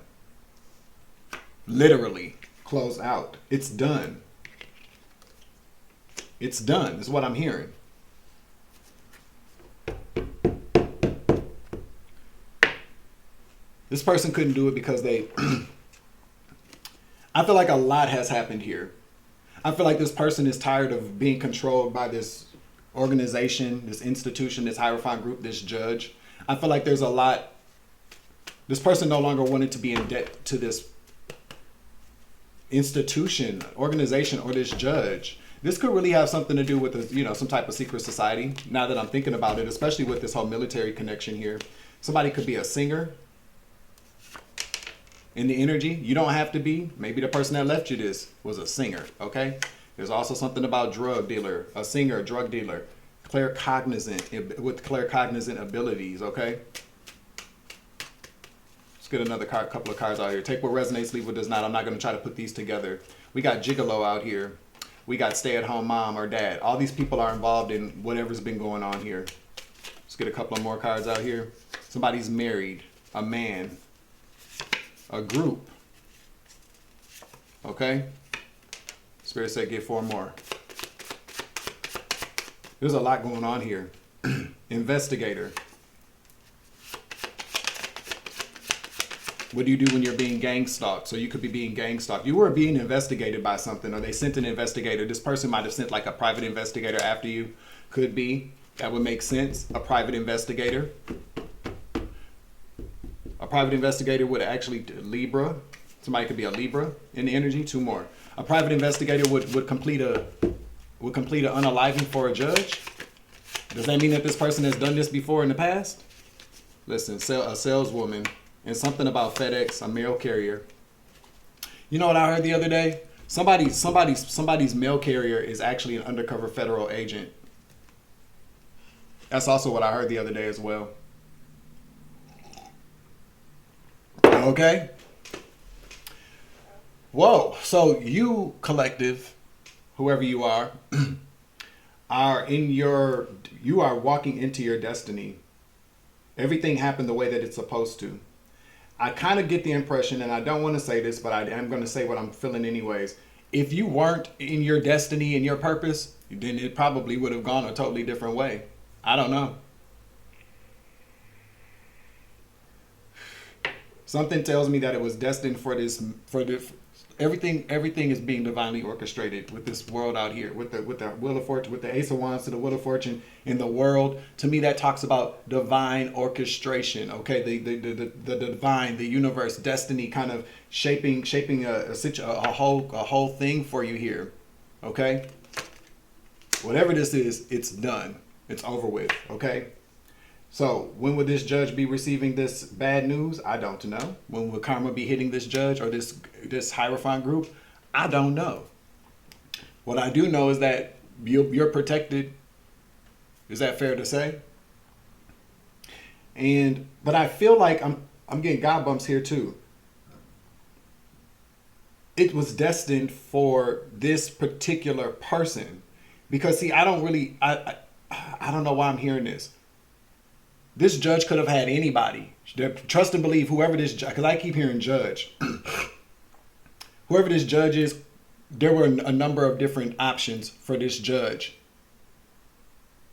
Literally closed out. It's done. It's done. Is what I'm hearing. This person couldn't do it because they I feel like a lot has happened here. I feel like this person is tired of being controlled by this organization, this institution, this hierophant group, this judge. I feel like there's a lot. This person no longer wanted to be in debt to this institution, organization, or this judge. This could really have something to do with, some type of secret society. Now that I'm thinking about it, especially with this whole military connection here, somebody could be a singer in the energy. You don't have to be. Maybe the person that left you this was a singer. Okay. There's also something about drug dealer, a singer, drug dealer, claircognizant with claircognizant abilities. Okay. Let's get another card, couple of cards out here. Take what resonates, leave what does not. I'm not going to try to put these together. We got gigolo out here. We got stay-at-home mom or dad. All these people are involved in whatever's been going on here. Let's get a couple of more cards out here. Somebody's married, a man, a group. Okay? Spirit said get 4 more. There's a lot going on here. Investigator. What do you do when you're being gang stalked? So you could be being gang stalked. You were being investigated by something, or they sent an investigator. This person might have sent like a private investigator after you. Could be. That would make sense. A private investigator. A private investigator would actually, Libra. Somebody could be a Libra in the energy. 2 more. A private investigator would complete an unaliving for a judge. Does that mean that this person has done this before in the past? Listen, a saleswoman. And something about FedEx, a mail carrier. You know what I heard the other day? Somebody's mail carrier is actually an undercover federal agent. That's also what I heard the other day as well. Okay. Whoa. So you, collective, whoever you are you are walking into your destiny. Everything happened the way that it's supposed to. I kind of get the impression, and I don't want to say this, but I am going to say what I'm feeling anyways. If you weren't in your destiny and your purpose, then it probably would have gone a totally different way. I don't know. Something tells me that it was destined for this, everything is being divinely orchestrated with this world out here, with the Wheel of Fortune, with the Ace of Wands to the Wheel of Fortune in the world. To me, that talks about divine orchestration. Okay, the divine, the universe, destiny, kind of shaping a whole thing for you here. Okay, whatever this is, it's done. It's over with. Okay. So when would this judge be receiving this bad news? I don't know. When will karma be hitting this judge or this hierophant group? I don't know. What I do know is that you're protected. Is that fair to say? But I feel like I'm getting God bumps here too. It was destined for this particular person, because see, I don't know why I'm hearing this. This judge could have had anybody. Trust and believe whoever this judge, because I keep hearing judge. Whoever this judge is, there were a number of different options for this judge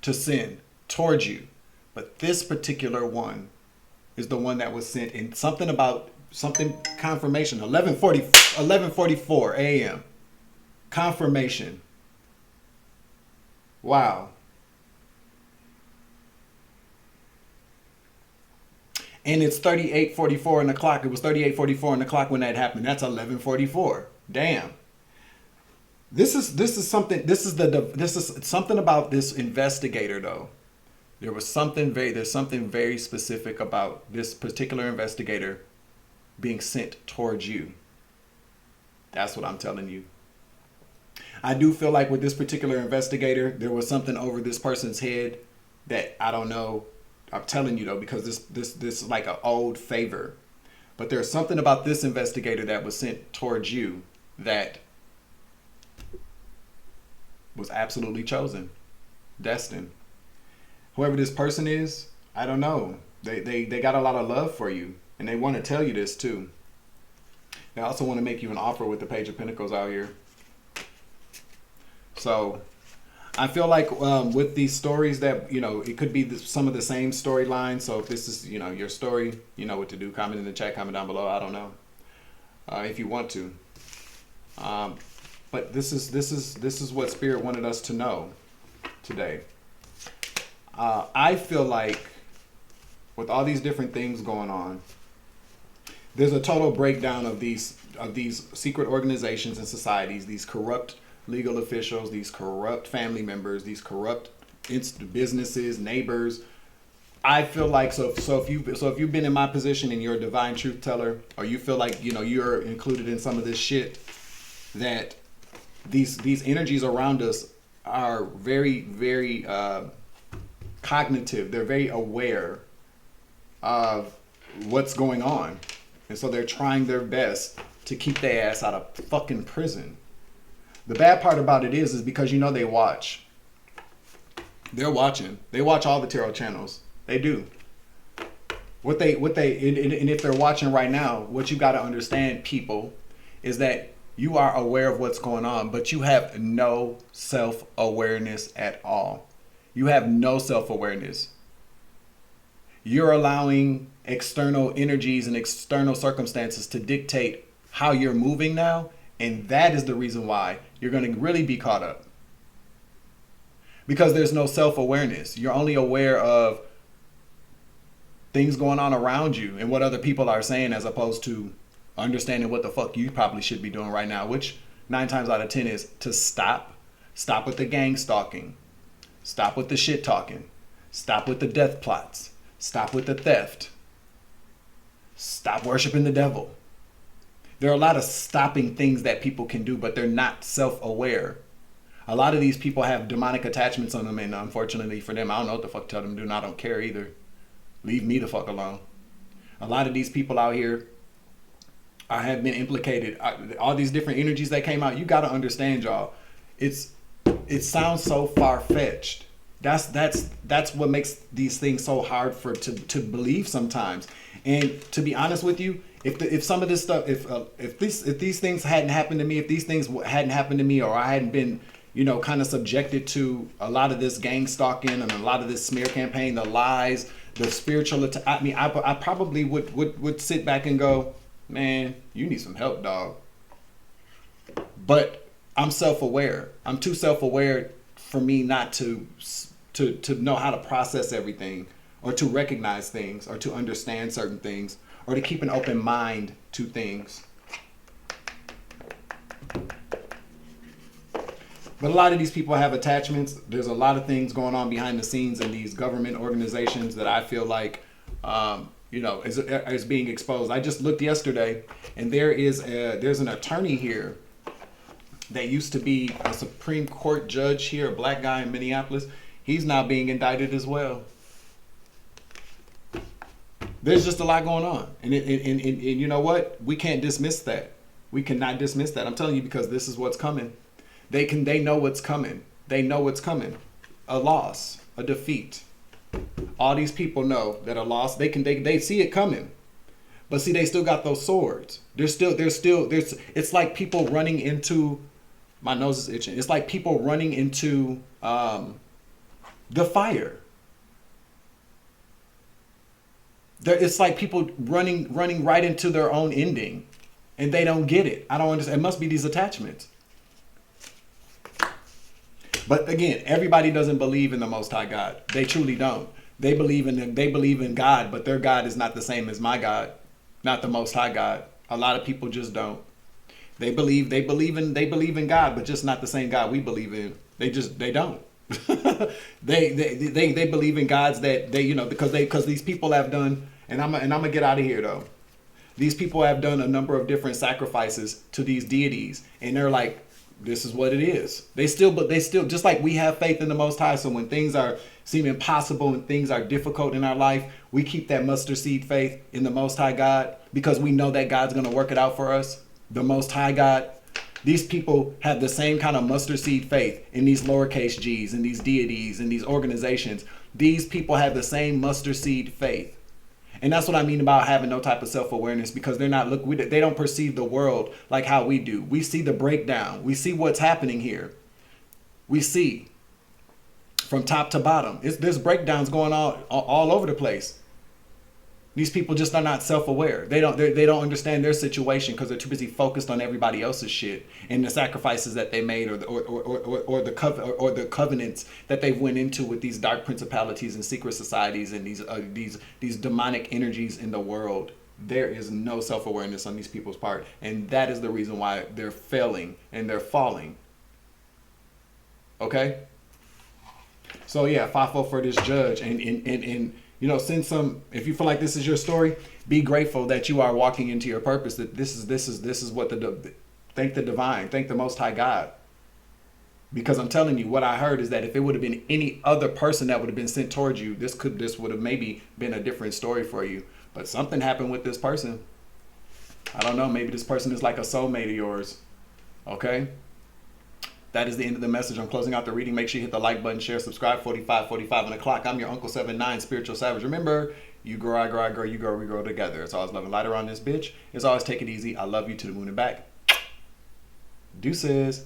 to send towards you. But this particular one is the one that was sent, and something confirmation, 11:44 a.m. Confirmation. Wow. And it's 38:44 on the clock. It was 38:44 on the clock when that happened. That's 11:44. Damn. This is something about this investigator though. There's something very specific about this particular investigator being sent towards you. That's what I'm telling you. I do feel like with this particular investigator, there was something over this person's head that I don't know. I'm telling you though, because this is like an old favor. But there's something about this investigator that was sent towards you that was absolutely chosen, destined. Whoever this person is, I don't know. They got a lot of love for you, and they want to tell you this too. They also want to make you an offer with the Page of Pentacles out here. So I feel like with these stories that, it could be some of the same storylines. So if this is, your story, you know what to do. Comment in the chat, comment down below. I don't know if you want to. But this is what Spirit wanted us to know today. I feel like with all these different things going on, there's a total breakdown of these secret organizations and societies, these corrupt legal officials, these corrupt family members, these corrupt businesses, neighbors. I feel like so if you've been in my position and you're a divine truth teller, or you feel like you're included in some of this shit, that these energies around us are very, very cognitive. They're very aware of what's going on, and so they're trying their best to keep their ass out of fucking prison. The bad part about it is because they watch. They're watching. They watch all the tarot channels. They do. And if they're watching right now, what you got to understand, people, is that you are aware of what's going on, but you have no self-awareness at all. You have no self-awareness. You're allowing external energies and external circumstances to dictate how you're moving now, and that is the reason why you're going to really be caught up. Because there's no self-awareness. You're only aware of things going on around you and what other people are saying, as opposed to understanding what the fuck you probably should be doing right now, which 9 times out of 10 is to stop with the gang stalking, stop with the shit talking, stop with the death plots, stop with the theft, stop worshiping the devil. There are a lot of stopping things that people can do, but they're not self-aware. A lot of these people have demonic attachments on them, and unfortunately for them, I don't know what the fuck to tell them to do, and I don't care either. Leave me the fuck alone. A lot of these people out here have been implicated. All these different energies that came out, you got to understand, y'all. It sounds so far-fetched. That's what makes these things so hard to believe sometimes. And to be honest with you, if some of this stuff, if these things hadn't happened to me, or I hadn't been kind of subjected to a lot of this gang stalking and a lot of this smear campaign, the lies, the spiritual I probably would sit back and go, man, you need some help, dog. But I'm self-aware. I'm too self-aware for me not to know how to process everything, or to recognize things, or to understand certain things, or to keep an open mind to things. But a lot of these people have attachments. There's a lot of things going on behind the scenes in these government organizations that I feel like, is being exposed. I just looked yesterday, and there's an attorney here that used to be a Supreme Court judge here, a black guy in Minneapolis. He's now being indicted as well. There's just a lot going on, and you know what? We can't dismiss that. We cannot dismiss that. I'm telling you, because this is what's coming. They know what's coming. They know what's coming. A loss, a defeat. All these people know that a loss. They see it coming, but see, they still got those swords. There's it's like people running into. My nose is itching. It's like people running into the fire. It's like people running right into their own ending, and they don't get it. I don't understand. It must be these attachments. But again, everybody doesn't believe in the Most High God. They truly don't. They believe in God, but their God is not the same as my God, not the Most High God. A lot of people just don't. They believe in God, but just not the same God we believe in. They don't. they believe in gods that because these people have done, and I'm gonna get out of here though. These people have done a number of different sacrifices to these deities, and they're like, this is what it is. They still just like we have faith in the Most High. So when things seem impossible and things are difficult in our life, we keep that mustard seed faith in the Most High God, because we know that God's gonna work it out for us. The Most High God. These people have the same kind of mustard seed faith in these lowercase g's and these deities and these organizations. These people have the same mustard seed faith. And that's what I mean about having no type of self-awareness, because they don't perceive the world like how we do. We see the breakdown. We see what's happening here. We see from top to bottom. There's breakdowns going on all over the place. These people just are not self-aware. They don't understand their situation because they're too busy focused on everybody else's shit and the sacrifices that they made, or the covenants that they went into with these dark principalities and secret societies and these demonic energies in the world. There is no self-awareness on these people's part, and that is the reason why they're failing and they're falling. Okay. So yeah, 5-4 for this judge, and you know, send some. If you feel like this is your story, be grateful that you are walking into your purpose. That this is what thank the divine, thank the Most High God. Because I'm telling you, what I heard is that if it would have been any other person that would have been sent towards you, this would have maybe been a different story for you. But something happened with this person. I don't know. Maybe this person is like a soulmate of yours. Okay. That is the end of the message. I'm closing out the reading. Make sure you hit the like button, share, subscribe. 45 on the clock. I'm your Uncle 79, Spiritual Savage. Remember, you grow, I grow, I grow, you grow, we grow together. It's always love and light around this bitch. It's always take it easy. I love you to the moon and back. Deuces.